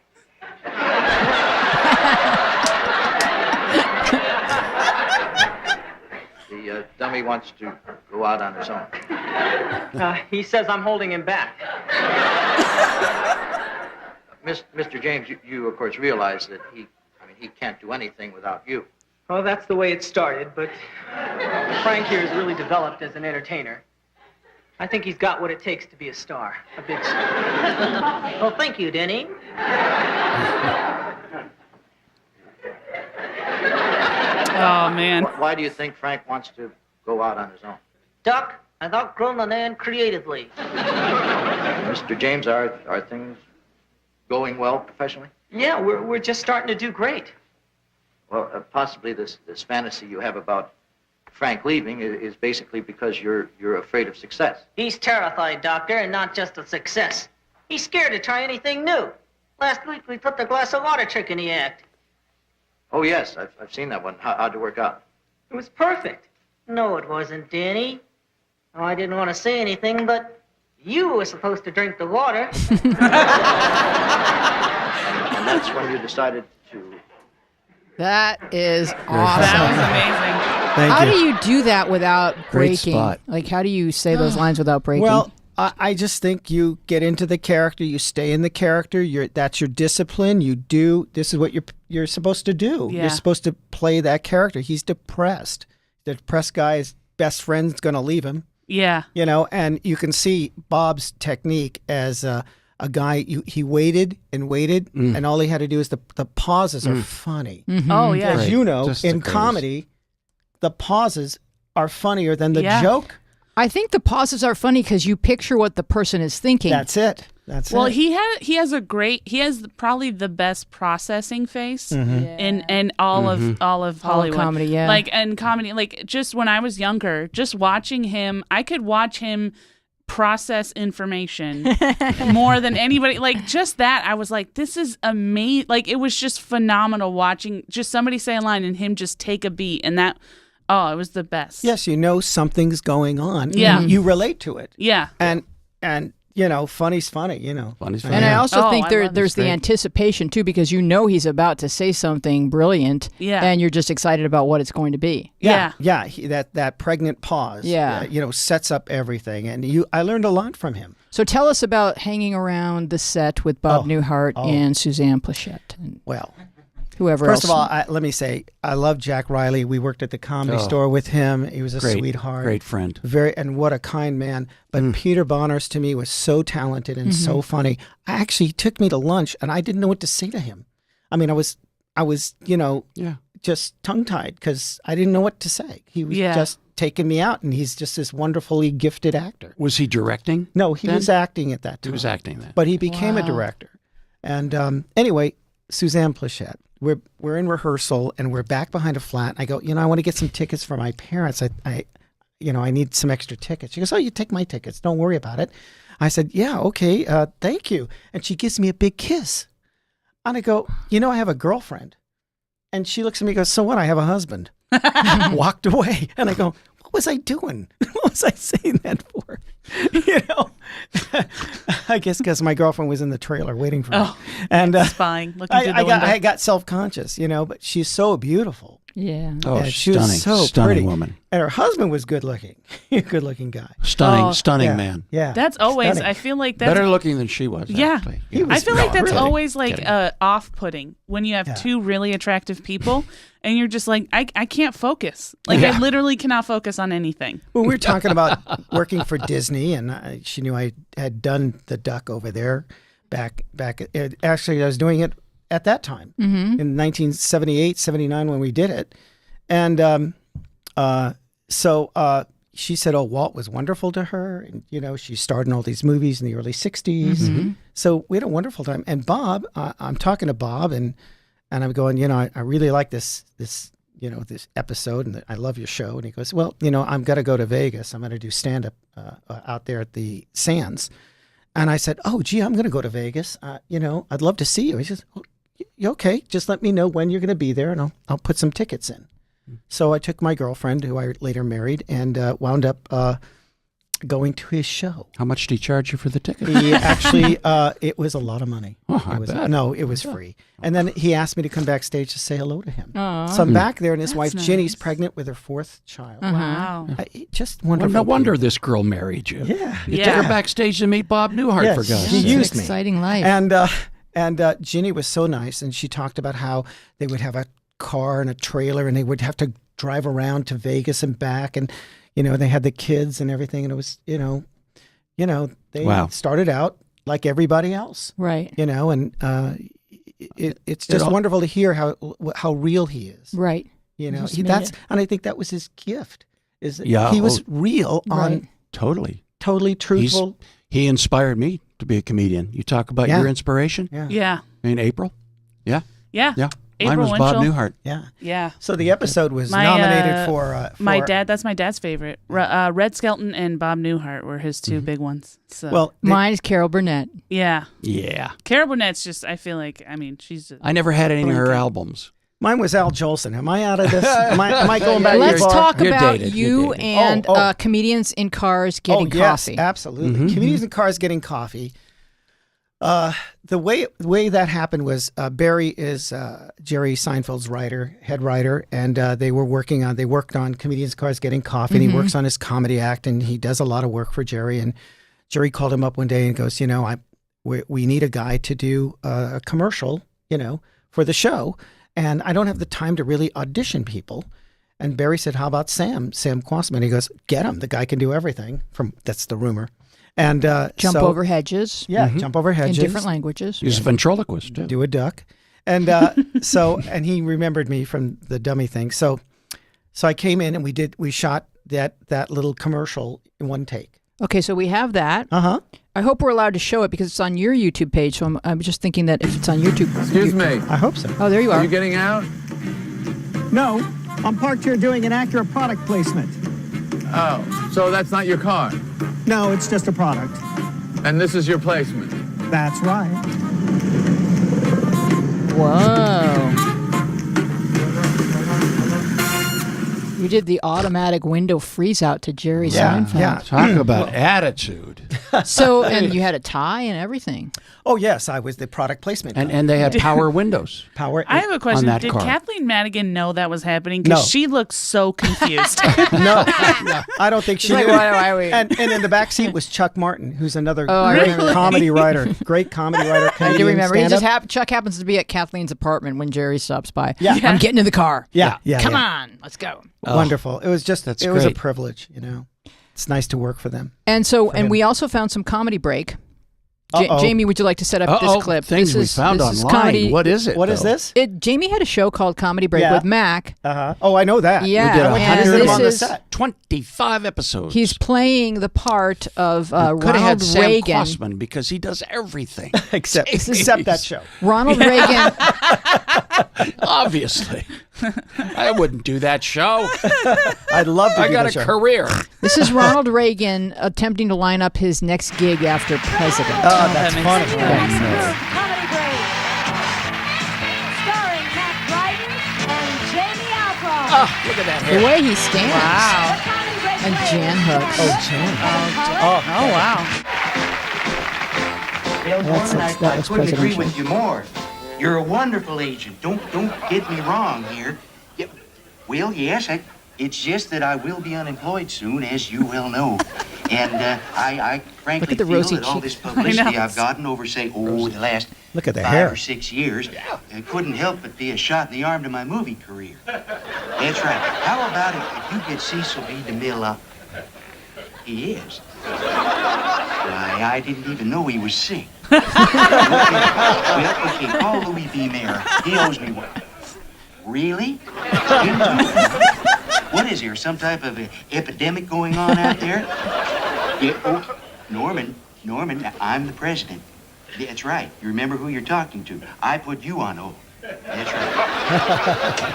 The dummy wants to go out on his own. He says I'm holding him back. Mr. James, you of course realize that he can't do anything without you. Well, that's the way it started, but Frank here has really developed as an entertainer. I think he's got what it takes to be a star, a big star. Well, thank you, Denny. Oh man. Why do you think Frank wants to go out on his own? Doc, I've outgrown the man creatively. Mr. James, are things going well professionally? Yeah, we're just starting to do great. Well, possibly this fantasy you have about Frank leaving is basically because you're afraid of success. He's terrified, Doctor, and not just of success. He's scared to try anything new. Last week we put the glass of water trick in the act. Oh, yes, I've seen that one. How'd it work out? It was perfect. No, it wasn't, Danny. Oh, I didn't want to say anything, but you were supposed to drink the water. And that's when you decided to... That is awesome. That was amazing. Thank How you. do you do that without Great breaking? spot. Like, how do you say those lines without breaking? Well, I just think you get into the character, you stay in the character. That's your discipline. You do. This is what you're supposed to do. Yeah. You're supposed to play that character. He's depressed. The depressed guy's best friend's going to leave him. Yeah. You know, and you can see Bob's technique as a guy. He waited and waited, and all he had to do is the pauses are funny. Oh, yeah. As you know, Just the in greatest. comedy, the pauses are funnier than the Yeah. joke. I think the pauses are funny because you picture what the person is thinking. That's it. That's Well, it. he has probably the best processing face in all of Hollywood comedy, yeah. Like and comedy, like just when I was younger, just watching him, I could watch him process information more than anybody. Like just that, I was like, this is amazing. Like it was just phenomenal watching just somebody say a line and him just take a beat, and that it was the best. Yes, you know something's going on. Yeah. You relate to it. Yeah. And you know, funny's funny, you know. Funny's And I also Oh, think I love there's the great. anticipation too, because you know he's about to say something brilliant, Yeah. and you're just excited about what it's going to be. Yeah. Yeah, that pregnant pause. Yeah. You know, sets up everything. And I learned a lot from him. So tell us about hanging around the set with Bob Newhart and Suzanne Plachette and Well, whoever first else. of all, let me say, I love Jack Riley. We worked at the Comedy Store with him. He was a sweetheart. Great friend. And what a kind man. But Peter Bonners to me was so talented and so funny. He took me to lunch and I didn't know what to say to him. I mean, I was, you know, just tongue tied because I didn't know what to say. He was just taking me out, and he's just this wonderfully gifted actor. Was he directing? No, he then? was acting at that time. He was acting then. But he became a director. And anyway, Suzanne Plachette. We're in rehearsal and we're back behind a flat. I go, I want to get some tickets for my parents. I need some extra tickets. She goes, oh, you take my tickets. Don't worry about it. I said, yeah, okay, thank you. And she gives me a big kiss. And I go, I have a girlfriend. And she looks at me and goes, so what? I have a husband. Walked away. And I go, what was I doing? What was I saying that for? I guess because my girlfriend was in the trailer waiting for me. And Spying, looking through the window. I got self-conscious, but she's so beautiful. Yeah. Oh, Yeah, she was so stunning pretty. woman. And her husband was good looking. Good looking guy. Stunning Yeah. man. Yeah. That's always. Stunning. I feel like that's Better looking than she was. Yeah. Actually. He was I feel like that's pretty. always like Kidding. off-putting when you have two really attractive people and you're just like, I can't focus. Like I literally cannot focus on anything. Well, we were talking about working for Disney, and she knew I had done the duck over there back. Actually, I was doing it at that time in 1978, 79 when we did it. And so she said, oh, Walt was wonderful to her. And, she starred in all these movies in the early 60s. So we had a wonderful time. And Bob, I'm talking to Bob, and I'm going, I really like this episode, and I love your show. And he goes, well, I'm going to go to Vegas. I'm going to do stand-up out there at the Sands. And I said, oh, gee, I'm going to go to Vegas. I'd love to see you. He says, oh, okay, just let me know when you're going to be there, and I'll put some tickets in. So I took my girlfriend, who I later married, and wound up going to his show. How much did he charge you for the ticket? He actually, it was a lot of money. Oh, I bet. No, it was free. And then he asked me to come backstage to say hello to him. Aw. So I'm back there, and his That's wife nice. Ginny's pregnant with her fourth child. Wow. Just Well, wonderful. no wonder people. this girl married you. Yeah. You Yeah. took her backstage to meet Bob Newhart, Yes, for God's she sake. used me. Exciting life. And Ginny was so nice, and she talked about how they would have a car and a trailer, and they would have to drive around to Vegas and back, and they had the kids and everything, and it was they Wow. started out like everybody else, Right. and it's just wonderful to hear how real he is. Right. Just made That's it. and I think that was his gift. Is that Yeah, he was real Right. on Totally. totally truthful. He inspired me to be a comedian. You talk about Yeah. your inspiration? Yeah. Yeah. In April? Yeah? Yeah. Yeah. Mine April was Winchell. Bob Newhart. Yeah. Yeah. So the episode was My, nominated for my dad. That's my dad's favorite. Red Skelton and Bob Newhart were his two big ones. So Well, Mine is Carol Burnett. yeah, Yeah. Carol Burnett's just. I feel like. I mean, she's. I never had any of her Blinking. albums. mine was Al Jolson. Am I out of this? Am I going back? Let's too far? talk You're about dated. you You're dated. and Oh. comedians in cars getting yes, coffee. absolutely. Comedians in cars getting coffee. The way that happened was Barry is Jerry Seinfeld's head writer, and they worked on Comedians in Cars Getting Coffee, and he works on his comedy act, and he does a lot of work for Jerry. And Jerry called him up one day and goes, we need a guy to do a commercial, for the show, and I don't have the time to really audition people. And Barry said, how about Sam Quasman? He goes, get him. The guy can do everything. That's the rumor. And Jump over hedges. Yeah, jump over In hedges. different languages. He was a ventriloquist, too. Do a duck. And and he remembered me from the dummy thing. So I came in and we shot that little commercial in one take. Okay, so we have that. Uh-huh. I hope we're allowed to show it because it's on your YouTube page. So I'm just thinking that if it's on YouTube. Excuse me. I hope so. Oh, there you Are are. you getting out? No, I'm parked here doing an accurate product placement. Oh, so that's not your car. No, it's just a product. And this is your placement. That's right. Whoa. You did the automatic window freeze out to Jerry Seinfeld. Yeah. Talk about attitude. So, and you had a tie and everything. Oh, yes, I was the product placement. And they had power windows. Power. I have a question. that Did car. Kathleen Madigan know that was happening? Because No. she looked so confused. No, I don't think she Like, knew. why we? And in the back seat was Chuck Martin, who's another I great remember. comedy writer. Great comedy writer. I do comedian, remember. He just stand-up. Chuck happens to be at Kathleen's apartment when Jerry stops by. Yeah. I'm getting in the car. Yeah. Come yeah. on, let's go. Wonderful. It was just. That's it was a great. privilege. It's nice to work for them. And so, him. we also found some comedy break. Uh-oh. Jamie, would you like to set up this clip? Things we found this is online. comedy. What is it? What is though? this? Jamie had a show called Comedy Break Yeah. with Mac. Uh-huh. Oh, I know that. Yeah, We did and 100 this on the is set. 25 episodes. he's playing the part of Could have had Ronald Sam Reagan. Quasman because he does everything. Except that show. Ronald Reagan. Obviously. I wouldn't do that show. I'd love to I do got the a show. career. This is Ronald Reagan attempting to line up his next gig after president. Oh, that's makes funny. sense. Comedy Break. Starring Matt Bryden and Jamie Alcroft. Look at that The hair. way he stands. Wow. Comedy Break And plays Jan Hooks. Oh, Oh, wow. That was couldn't agree presidential. with you more. You're a wonderful agent. Don't get me wrong here. Yeah, well, yes, it's just that I will be unemployed soon, as you well know. And I frankly Look at the feel rosy that all cheeks. this publicity I know. I've gotten over, say, the last Look at the 5 hair. or 6 years, it couldn't help but be a shot in the arm to my movie career. That's right. How about if you get Cecil B. DeMille up? He is. Why, I didn't even know he was sick. Well, okay, call Louis B. Mayer. He owes me one. Really? You too? What is there, some type of epidemic going on out there? Yeah, oh, Norman, I'm the president. That's right. You remember who you're talking to. I put you on hold. That's right.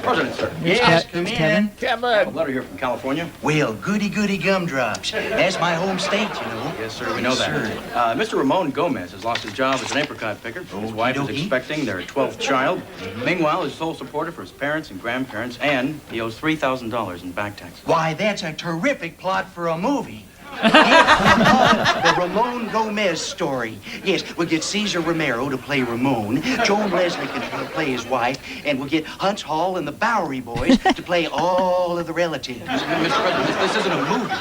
President, sir. Yes, come in. A letter here from California. Well, goody gumdrops. That's my home state, you know. Yes, sir, we know that. Sir. Mr. Ramon Gomez has lost his job as an apricot picker. His wife is Okey-dokey. expecting their 12th child. Meanwhile, his sole supporter for his parents and grandparents, and he owes $3,000 in back taxes. Why, that's a terrific plot for a movie. Yes, the Ramon Gomez story. Yes, we'll get Cesar Romero to play Ramon, Joan Leslie can play his wife, and we'll get Hunts Hall and the Bowery Boys to play all of the relatives. Mr. President, this isn't a movie.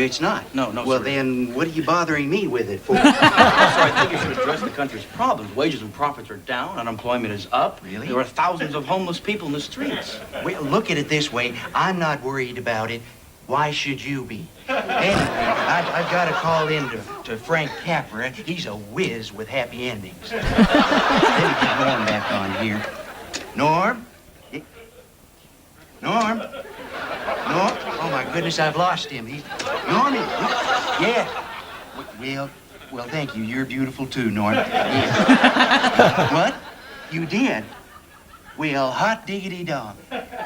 It's not. No, Well, sir. then, what are you bothering me with it for? Sir, I think you should address the country's problems. Wages and profits are down. Unemployment is up. Really? There are thousands of homeless people in the streets. Well, look at it this way. I'm not worried about it. Why should you be? Anyway, I've got to call in to Frank Capra. He's a whiz with happy endings. Let me get Norm back on here. Norm? Norm? Norm? Oh, my goodness, I've lost him. Norman? Yeah. Well, thank you. You're beautiful, too, Norm. Yeah. What? You did? Well, hot diggity dog.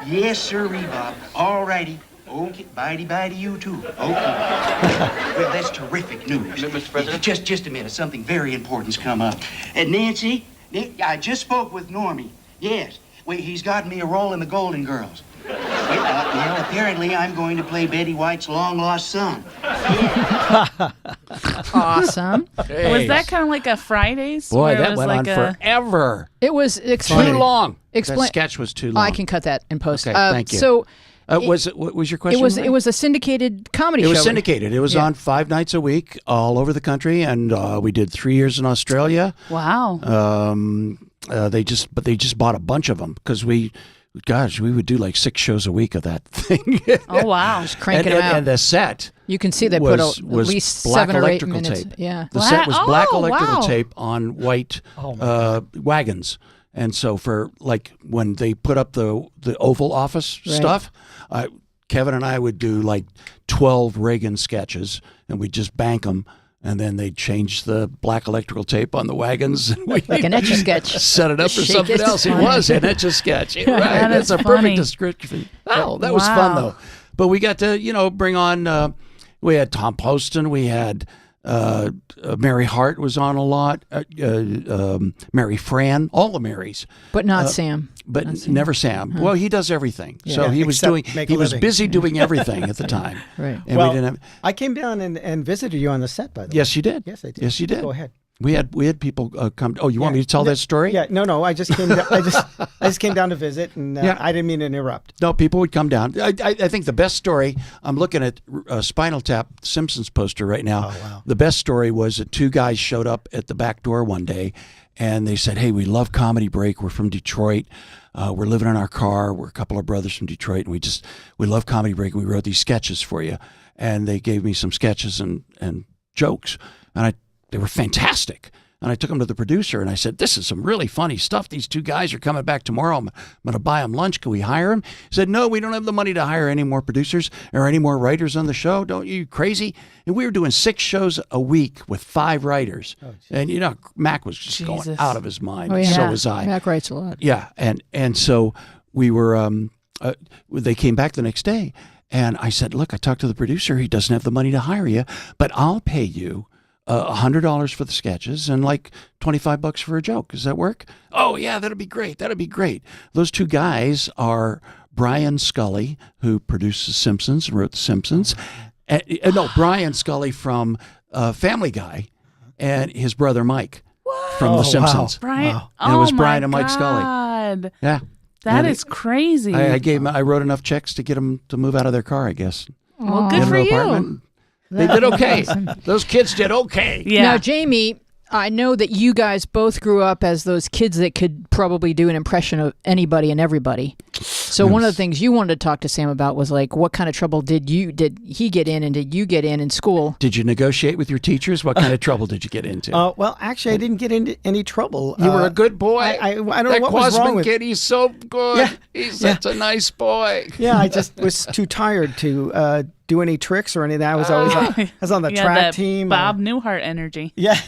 Yes, sir, Bob. All righty. Okay, bye to you too. Okay. Well, that's terrific news. Mr. President? Just a minute. Something very important's come up. And Nancy, I just spoke with Normie. Yes. Well, he's got me a role in the Golden Girls. Well, apparently I'm going to play Betty White's long-lost son. Awesome. Hey. Was that kind of like a Fridays? Boy, where it that was went like on a... forever. It was Too long. That Explain. sketch was too long. I can cut that in post. Okay, thank you. So. What was your question? It was a syndicated comedy show. It was syndicated. It was on 5 nights a week all over the country, and we did 3 years in Australia. Wow. They just bought a bunch of them because we would do like 6 shows a week of that thing. Oh wow, just cranking them out. And the set. You can see they put at least black 7 or 8 electrical minutes. tape. Yeah, the set was black electrical wow. tape on white wagons. And so for like when they put up the Oval Office stuff, Kevin and I would do like 12 Reagan sketches, and we'd just bank them, and then they'd change the black electrical tape on the wagons. And like an Etch-a-Sketch. Set it up for Shake something it. else. It was an Etch-a-Sketch. Right. That is That's a funny. perfect description. Oh, that was fun, though. But we got to, bring on, we had Tom Poston, we had Mary Hart was on a lot, Mary Fran, all the Marys. But not Sam. But Not Sam. never Sam. Well, he does everything. Yeah. So he was Except he was busy doing everything at the time. Right. And well, we didn't have, I came down and visited you on the set, by the way. yes, you did. Yes, I did. Yes, you did. Go ahead. We had people come. Oh, you want me to tell that story? Yeah, no. I just came. Down, I just came down to visit, and I didn't mean to interrupt. No, people would come down. I think the best story. I'm looking at Spinal Tap Simpsons poster right now. Oh, wow. The best story was that 2 guys showed up at the back door one day, and they said, "Hey, we love Comedy Break. We're from Detroit. We're living in our car. We're a couple of brothers from Detroit, and we love Comedy Break. We wrote these sketches for you." And they gave me some sketches and jokes, and they were fantastic. And I took them to the producer, and I said, "This is some really funny stuff. These 2 guys are coming back tomorrow. I'm going to buy them lunch. Can we hire them?" He said, "No, we don't have the money to hire any more producers or any more writers on the show. Don't you crazy?" And we were doing 6 shows a week with 5 writers. And, Mac was just going out of his mind. Oh, yeah. So was I. Mac writes a lot. Yeah. And so we were, they came back the next day, and I said, "Look, I talked to the producer. He doesn't have the money to hire you, but I'll pay you $100 for the sketches and like $25 for a joke. Does that work?" "Oh yeah, that'd be great. That'd be great." Those 2 guys are Brian Scully, who produced The Simpsons and wrote The Simpsons. No, Brian Scully from Family Guy, and his brother Mike from The Simpsons. Brian. Wow. And it was Brian my and Mike Scully. God. Yeah. That And is crazy. I wrote enough checks to get them to move out of their car, I guess. well, Get good an for you. apartment. They did okay. Those kids did okay. Yeah. Now, Jamie, I know that you guys both grew up as those kids that could probably do an impression of anybody and everybody. So one of the things you wanted to talk to Sam about was like, what kind of trouble did he get in, and did you get in school? Did you negotiate with your teachers? What kind of trouble did you get into? Well, actually, I didn't get into any trouble. You were a good boy. I don't know that what was wrong Quasman with kid, he's so good. Yeah. He's such a nice boy. Yeah, I just was too tired to do any tricks or anything. I was always I was on the Yeah, track that team. Bob Newhart energy. Yeah,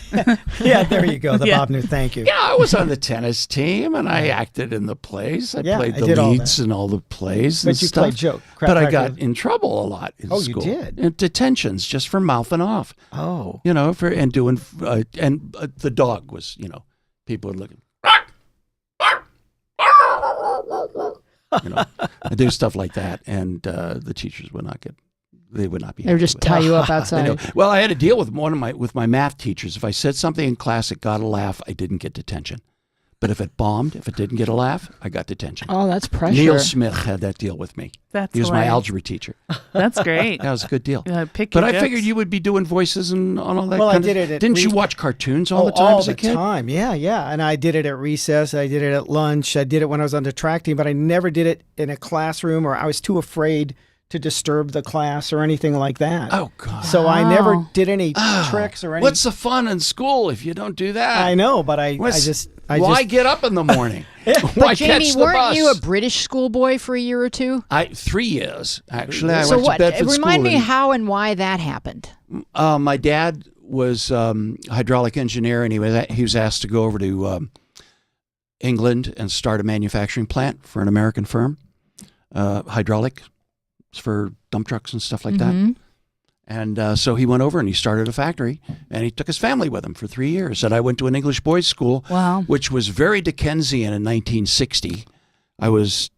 yeah. There you go. The Yeah. Bob New. Thank you. Yeah, I was on the tennis team, and I acted in the plays. I Yeah, played I the did all leads that. in all the plays But and you stuff. played joke. But I Cracker. got in trouble a lot in Oh, you school. did? And detentions just for mouthing off. Oh, And doing the dog was, people would look at I do stuff like that, and the teachers would not get. They would not be. They would just tie you up I know. outside. Well, I had to deal with with my math teachers. If I said something in class that got a laugh, I didn't get detention. But if it bombed, if it didn't get a laugh, I got detention. Oh, that's pressure. Neil Smith had that deal with me. That's He was my hilarious. algebra teacher. That's great. That was a good deal. Pick But your I jokes. figured you would be doing voices and all that. Well, I kind of- did it at Didn't you re- watch cartoons all the time all as a the kid? time. Yeah. And I did it at recess. I did it at lunch. I did it when I was on the track team, but I never did it in a classroom, or I was too afraid to disturb the class or anything like that. Oh God! So I never Wow. did any tricks or anything. What's the fun in school if you don't do that? I know, but I Why just get up in the morning? But Why Jamie, catch the weren't bus? you a British schoolboy for a year or two? 3 years actually. I So went what? to Bedford Remind School me how and why that happened. My dad was a hydraulic engineer, and he was asked to go over to England and start a manufacturing plant for an American firm, hydraulic for dump trucks and stuff like that. And so he went over and he started a factory, and he took his family with him for 3 years. And I went to an English boys' school, which was very Dickensian in 1960. I was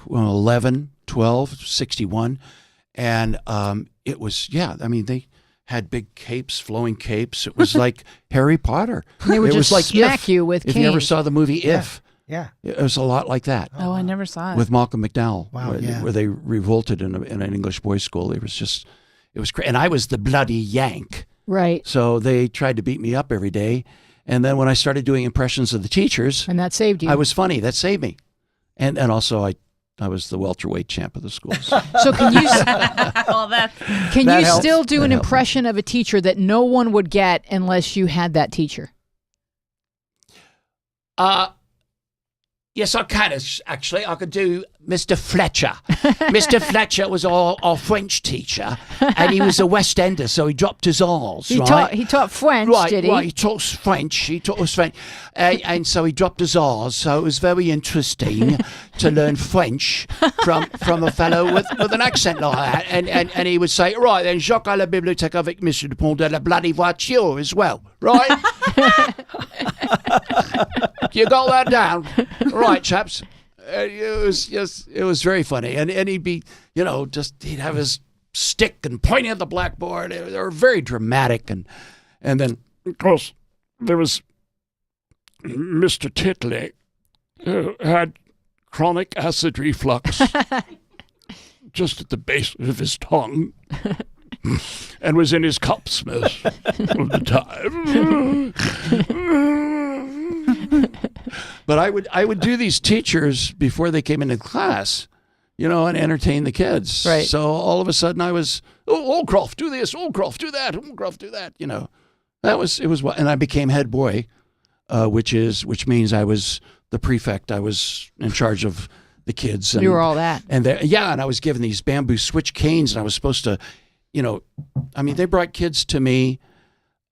11, 12, 61. And it was, they had big capes, flowing capes. It was like Harry Potter. They would it just was like smack you with If canes. you ever saw the movie If. Yeah. It was a lot like that. Oh, I never saw it. With Malcolm McDowell, Wow, where they revolted in an English boys' school. It was crazy. And I was the bloody Yank. Right. So they tried to beat me up every day. And then when I started doing impressions of the teachers. And that saved you. I was funny. That saved me. And also I was the welterweight champ of the schools. So can you can That you helped. still do That an helped. impression of a teacher that no one would get unless you had that teacher? Yes, I can actually. I could do Mr. Fletcher. Mr. Fletcher was our French teacher, and he was a West Ender, so he dropped his R's, He right? taught French, Right, did he? right. He taught us French. He taught us French, and so he dropped his R's. So it was very interesting to learn French from a fellow with an accent like that. And he would say, right then, Jacques à la bibliothèque avec Monsieur Dupont de la bloody voiture as well, right? You got that down, right, chaps? It was very funny, and he'd be, he'd have his stick and pointing at the blackboard. They were very dramatic, and then Of course, there was Mr. Titley, who had chronic acid reflux just at the base of his tongue and was in his cup smash all the time. But I would do these teachers before they came into class, and entertain the kids. Right. So all of a sudden I was, Oldcroft, do this, Oldcroft, do that, Oldcroft, do that. And I became head boy, which means I was the prefect. I was in charge of the kids. And, you were all that. And and I was given these bamboo switch canes, and I was supposed to, they brought kids to me.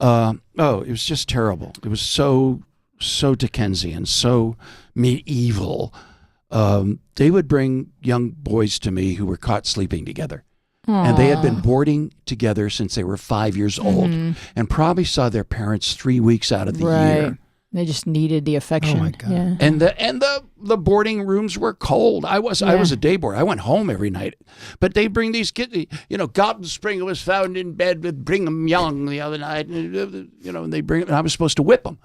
It was just terrible. It was so Dickensian, so medieval. They would bring young boys to me who were caught sleeping together. Aww. And they had been boarding together since they were 5 years old and probably saw their parents 3 weeks out of the year. They just needed the affection. Oh my God. Yeah. And the boarding rooms were cold. I was a day boarder. I went home every night. But they bring these kids, Garden Springer was found in bed with Brigham Young the other night. And they bring, and I was supposed to whip them.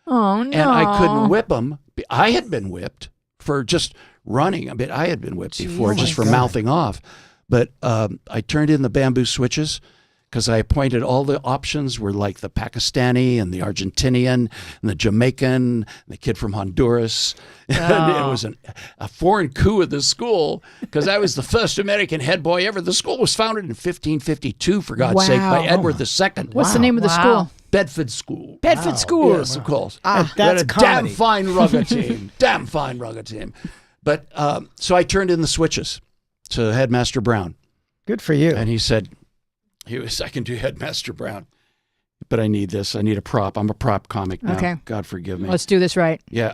Oh, no. And I couldn't whip them. I had been whipped for just running. I had been whipped before just for mouthing off. But I turned in the bamboo switches because I appointed all the options were like the Pakistani and the Argentinian and the Jamaican, and the kid from Honduras. And it was a foreign coup at the school because I was the first American head boy ever. The school was founded in 1552, for God's sake, by Edward II. What's the name of the school? Bedford School. Bedford School. Yes, of course. That's We had a damn comedy. fine rugger team. Damn fine rugger team. But so I turned in the switches to Headmaster Brown. Good for you. And he said, I can do Headmaster Brown, but I need this. I need a prop. I'm a prop comic now. Okay. God forgive me. Let's do this right. Yeah.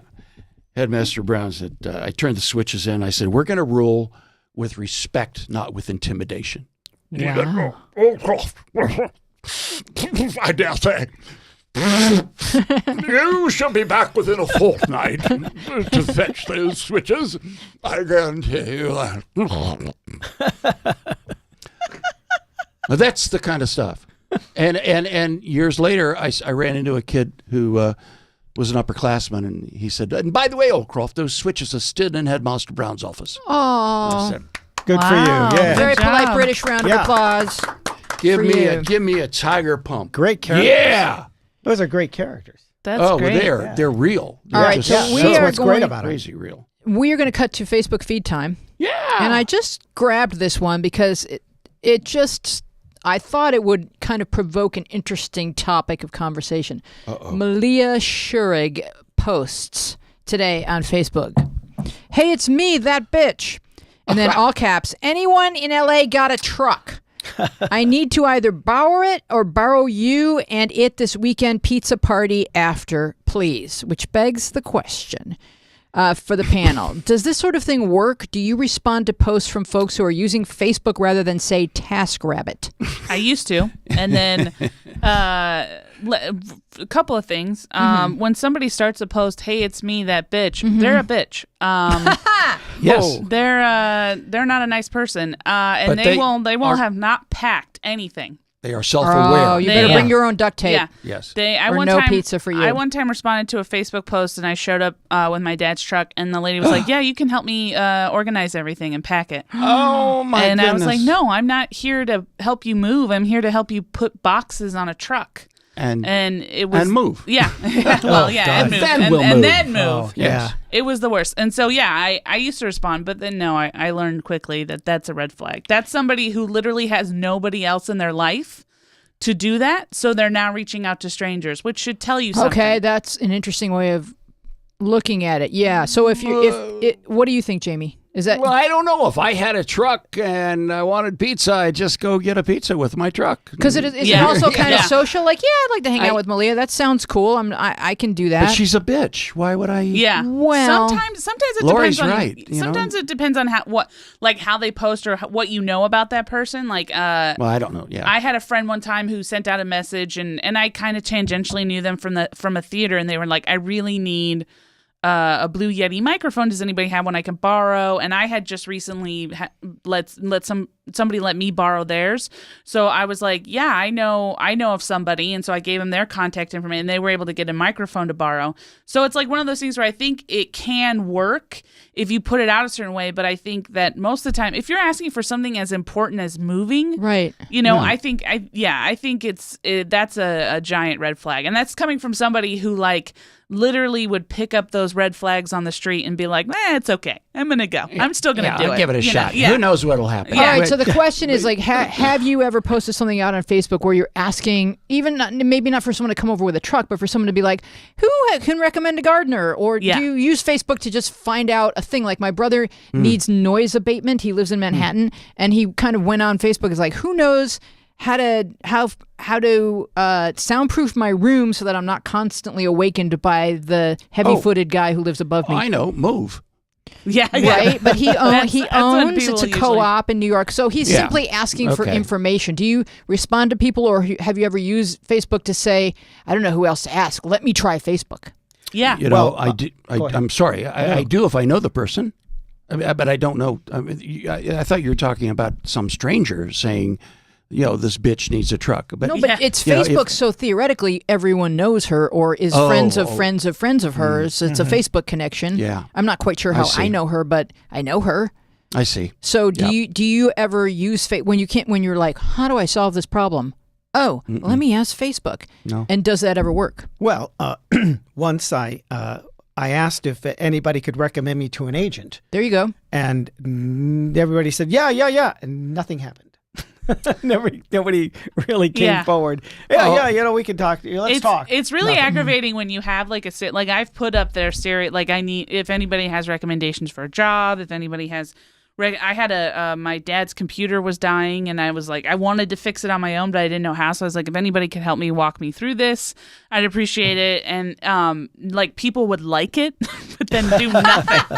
Headmaster Brown said, I turned the switches in. I said, we're going to rule with respect, not with intimidation. Wow. I dare say. You shall be back within a fortnight to fetch those switches. I guarantee you that. Well, that's the kind of stuff. And years later, I ran into a kid who was an upperclassman, and he said, and by the way, Oldcroft, those switches are still in Headmaster Brown's office. Oh. I said, Good for you. Yeah. Very Good polite job. British round of applause. give for me you. a tiger pump. Great characters. Yeah. Those are great characters. That's great. They're real. They're All right, just so we That's are what's going, great about it. crazy real. We are going to cut to Facebook feed time. Yeah. And I just grabbed this one because it just, I thought it would kind of provoke an interesting topic of conversation. Malia Schurig posts today on Facebook, "Hey, it's me, that bitch." And then all caps, "Anyone in LA got a truck? I need to either borrow it or borrow you and it this weekend pizza party after, please." Which begs the question, for the panel. Does this sort of thing work? Do you respond to posts from folks who are using Facebook rather than, say, TaskRabbit? I used to. And then a couple of things. When somebody starts a post, hey, it's me, that bitch, they're a bitch. Yes. They're not a nice person. And But they will have not packed anything. They are self-aware. Oh, you better bring your own duct tape. Yeah. Yes. Or no pizza for you. I one time responded to a Facebook post, and I showed up with my dad's truck, and the lady was like, yeah, you can help me organize everything and pack it. Oh, my goodness. And I was like, no, I'm not here to help you move. I'm here to help you put boxes on a truck. And it was... And move. Yeah. Well, yeah, and move. And then move. Oh, yes. It was the worst. And so, yeah, I used to respond, but then no, I learned quickly that that's a red flag. That's somebody who literally has nobody else in their life to do that, so they're now reaching out to strangers, which should tell you something. Okay, that's an interesting way of looking at it. Yeah. So what do you think, Jamie? Is that Well, I don't know. If I had a truck and I wanted pizza, I'd just go get a pizza with my truck. Because is it also kind of social? Like, yeah, I'd like to hang out with Malia. That sounds cool. I can do that. But she's a bitch. Why would I? Yeah. Well, sometimes it Lori's depends on. right, Sometimes it depends on how they post or what you know about that person. Like, well, I don't know. Yeah. I had a friend one time who sent out a message, and I kind of tangentially knew them from a theater, and they were like, I really need a Blue Yeti microphone. Does anybody have one I can borrow? And I had just recently let somebody let me borrow theirs. So I was like, yeah, I know of somebody. And so I gave them their contact information, and they were able to get a microphone to borrow. So it's like one of those things where I think it can work if you put it out a certain way. But I think that most of the time, if you're asking for something as important as moving, right? I think that's a giant red flag. And that's coming from somebody who literally would pick up those red flags on the street and be like, it's okay. I'm going to go. I'm still going to do it. I'll give it a shot. Yeah. Who knows what'll happen? All right, so the question is, like, have you ever posted something out on Facebook where you're asking, maybe not for someone to come over with a truck, but for someone to be like, who can recommend a gardener? Or do you use Facebook to just find out a thing? Like, my brother needs noise abatement. He lives in Manhattan, and he kind of went on Facebook. Is like, who knows how to soundproof my room so that I'm not constantly awakened by the heavy-footed guy who lives above me. I know. Move. Yeah, right. But he owns it's a usually... co-op in New York, so he's simply asking for information. Do you respond to people, or have you ever used Facebook to say, I don't know who else to ask? Let me try Facebook. Yeah. I'm sorry. I do if I know the person, but I don't know. I thought you were talking about some stranger saying, this bitch needs a truck. But, no, but it's Facebook, so theoretically everyone knows her or is friends of friends of friends of hers. It's a Facebook connection. Yeah. I'm not quite sure how I know her, but I know her. I see. So do you ever use when you're like, how do I solve this problem? Oh, let me ask Facebook. No. And does that ever work? Well, once I asked if anybody could recommend me to an agent. There you go. And everybody said, yeah, and nothing happened. Nobody really came forward. Yeah, we can talk to you. Let's talk. It's really aggravating when you have I've put up their if anybody has recommendations for a job, if anybody has I had my dad's computer was dying, and I was like, I wanted to fix it on my own, but I didn't know how. So I was like, if anybody could help me walk me through this, I'd appreciate it. And people would like it, but then do nothing.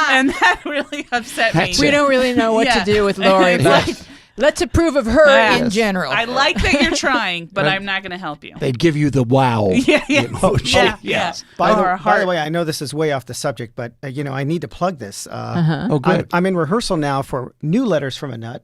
And that really upset me. We don't really know what to do with Lori, but let's approve of her in general. I like that you're trying, but I'm not going to help you. They'd give you the wow emoji. Yes. By the way, I know this is way off the subject, but I need to plug this. Oh, good. I'm in rehearsal now for New Letters from a Nut.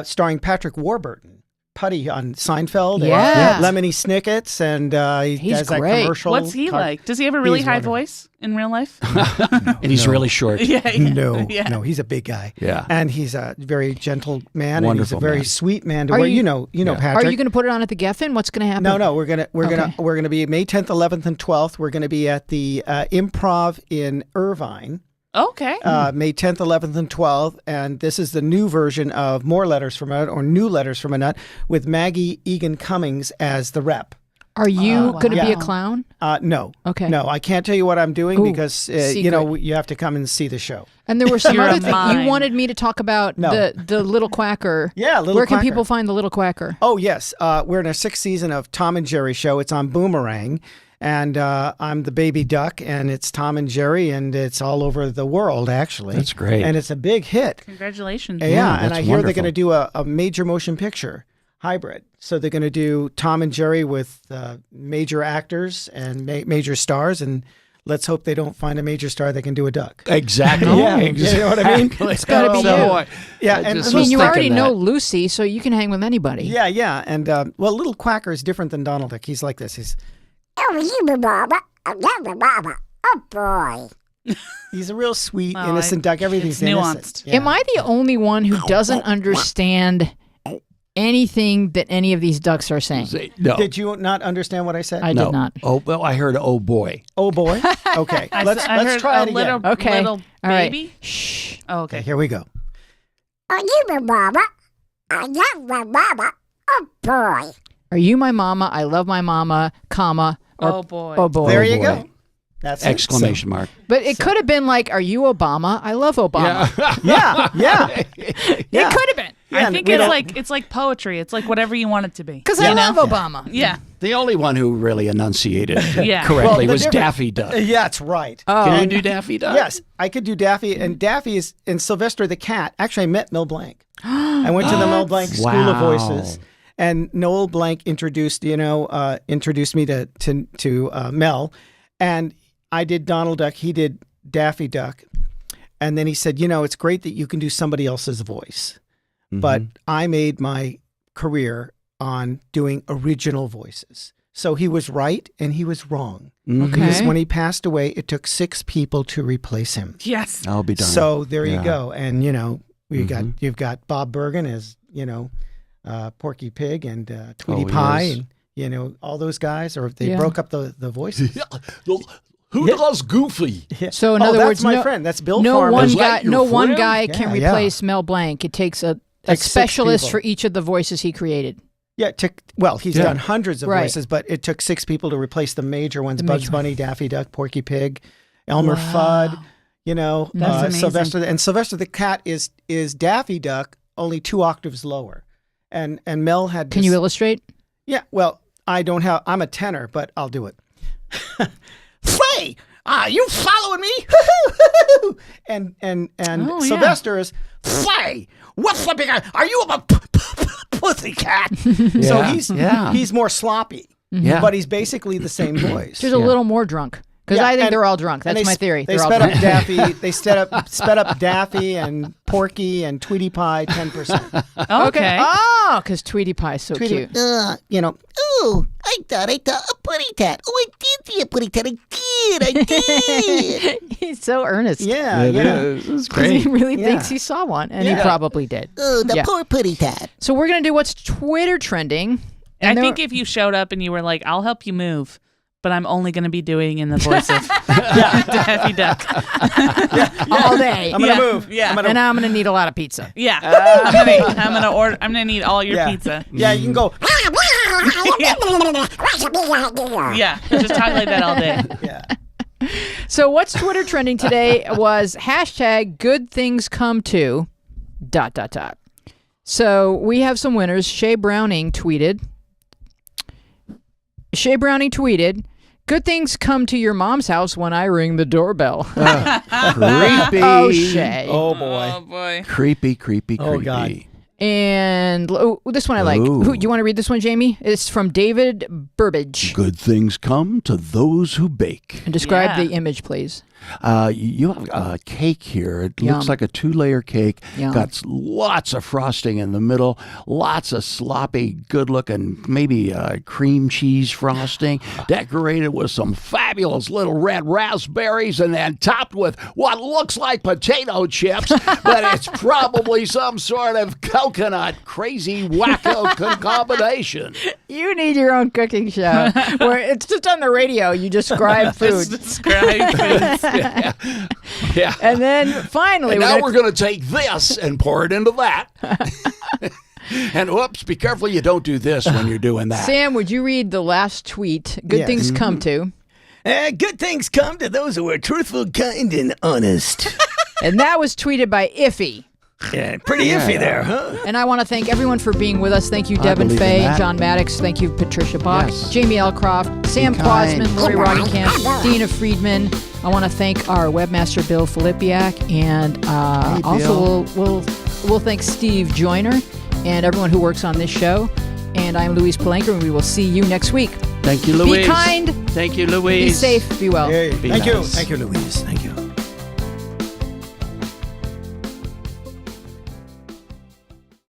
Starring Patrick Warburton. Putty on Seinfeld and Lemony Snicket's, and he he's does that great. commercial. What's he like? Does he have a really high voice in real life? And he's really short. No, he's a big guy. Yeah, and he's a very gentle man. Wonderful and he's a very sweet man. Are you know, Patrick. Are you going to put it on at the Geffen? What's going to happen? No, we're gonna be May 10th, 11th, and 12th. We're going to be at the Improv in Irvine. Okay. May 10th, 11th, and 12th. And this is the new version of More Letters from a Nut, or New Letters from a Nut, with Maggie Egan Cummings as the rep. Are you going to be a clown? No. Okay. No, I can't tell you what I'm doing because, you have to come and see the show. And there were some other things. You wanted me to talk about the Little Quacker. Yeah, Little Where Quacker. can people find the Little Quacker? Oh, yes. We're in our 6th season of Tom and Jerry Show. It's on Boomerang. And I'm the baby duck, and it's Tom and Jerry, and it's all over the world, actually. That's great. And it's a big hit. Congratulations. Yeah, and I hear they're wonderful. going to do a major motion picture hybrid. So they're going to do Tom and Jerry with major actors and major stars, and let's hope they don't find a major star that can do a duck. Exactly. Yeah, you know what I mean? It's got to be you. Yeah, I and just I mean, was you thinking already that. know Lucy, so you can hang with anybody. yeah, and well, Little Quacker is different than Donald Duck. He's like this. Oh, you mama. Another mama. Oh, boy. He's a real sweet, Oh, innocent duck. Everything's it's innocent. nuanced. Yeah. Am I the only one who doesn't understand anything that any of these ducks are saying? No. Did you not understand what I said? I no. did not. Oh, well, I heard, oh boy. Oh boy. Okay, I let's heard try a it again. little, Okay. little All right. baby. Shh. Oh, Okay, okay. here we go. Oh, you mama. Another mama. Oh, boy. Are you my mama? I love my mama, comma. Or, Oh, boy. Oh, boy. There Oh, you boy. go. That's it. Exclamation mark. But it could have been like, are you Obama? I love Obama. Yeah. It could have been. Yeah, I think we it's like poetry. It's like whatever you want it to be. Because I love Obama. Yeah. The only one who really enunciated Yeah. correctly the was difference- Daffy Duck. Yeah, that's right. Can you do Daffy Duck? Yes, I could do Daffy, and Daffy is and Sylvester the cat. Actually, I met Mel Blanc. I went to the Mel Blanc School of Wow. Voices, and Noel Blanc introduced me to Mel, and I did Donald Duck. He did Daffy Duck, and then he said, it's great that you can do somebody else's voice, but I made my career on doing original voices. So he was right and he was wrong. Because when he passed away, it took 6 people to replace him. Yes. I'll be done. So there you Yeah. go. And you've got Bob Bergen as Porky Pig and Tweety Pie, yes. and all those guys, or they broke up the voices. Who does Goofy? So in Oh, other that's words, my no, friend. That's Bill no Farmer. one Is guy, that your no one friend? guy can Yeah. replace Mel Blanc. It takes a Takes 6 specialist people. for each of the voices he created. Yeah, he's done hundreds of Right. voices, but it took 6 people to replace the major ones: The Bugs major Bunny, Daffy Duck, Porky Pig, Elmer Fudd. That's amazing. Sylvester, and Sylvester the cat is Daffy Duck, only 2 octaves lower, and Mel had. Can you illustrate? Yeah, well, I'm a tenor, but I'll do it. Flay, you following me? and Oh, yeah. Sylvester is Flay. What's the big? Are you a pussy cat? So Yeah. he's more sloppy. Yeah. But he's basically the same voice. Just a little more drunk. Because Yeah, I think and- they're all drunk. and That's they my theory. They They're all sped up drunk. Daffy. They sped up Daffy and Porky and Tweety Pie 10%. Okay. Oh, because Tweety Pie is so Tweety- cute. Oh, I thought a putty tat. Oh, I did see a putty tat. I did. He's so earnest. Yeah, It yeah. is. It's 'Cause he great. really Yeah. thinks he saw one, and he Yeah. probably did. Oh, the Yeah. poor putty tat. So we're going to do what's Twitter trending. I And think if you showed up and you were like, I'll help you move, but I'm only going to be doing in the voice of Daffy Duck. all day. I'm gonna Yeah, move. yeah. And I'm going to need a lot of pizza. Yeah. I'm gonna need all your Yeah. pizza. Yeah, you can go. Yeah. Just talk like that all day. Yeah. So what's Twitter trending today was hashtag good things come to ... So we have some winners. Shay Browning tweeted, good things come to your mom's house when I ring the doorbell. Creepy. Oh, Shay. Oh boy. Oh boy. Creepy, creepy, creepy. Oh, God. And this one I like. Ooh. Do you want to read this one, Jamie? It's from David Burbage. Good things come to those who bake. And describe Yeah. the image, please. You have a cake here. It looks Yum. like a 2-layer cake. Yum. Got lots of frosting in the middle, lots of sloppy, good-looking, maybe cream cheese frosting, decorated with some fabulous little red raspberries, and then topped with what looks like potato chips, but it's probably some sort of coconut crazy wacko combination. You need your own cooking show where it's just on the radio. You describe food. Describe foods. Yeah. And then finally, And now we're we're going to take this and pour it into that. And whoops, be careful you don't do this when you're doing that. Sam, would you read the last tweet? Good Yes. things come to. Good things come to those who are truthful, kind, and honest. And that was tweeted by Iffy. Yeah, pretty iffy there, huh? And I want to thank everyone for being with us. Thank you, Devin believe in Fay, that. John Maddox. Thank you, Patricia Bach, Yes. Jamie Elcroft, Sam kind. Quasman, Lori Rottingkamp, Dina Friedman. I want to thank our webmaster, Bill Filipiak, and also we'll thank Steve Joyner and everyone who works on this show. And I'm Louise Palenka, and we will see you next week. Thank you, Louise. Be kind. Thank you, Louise. Be safe. Be well. Hey, Be thank you. nice. Thank you, Louise. Thank you.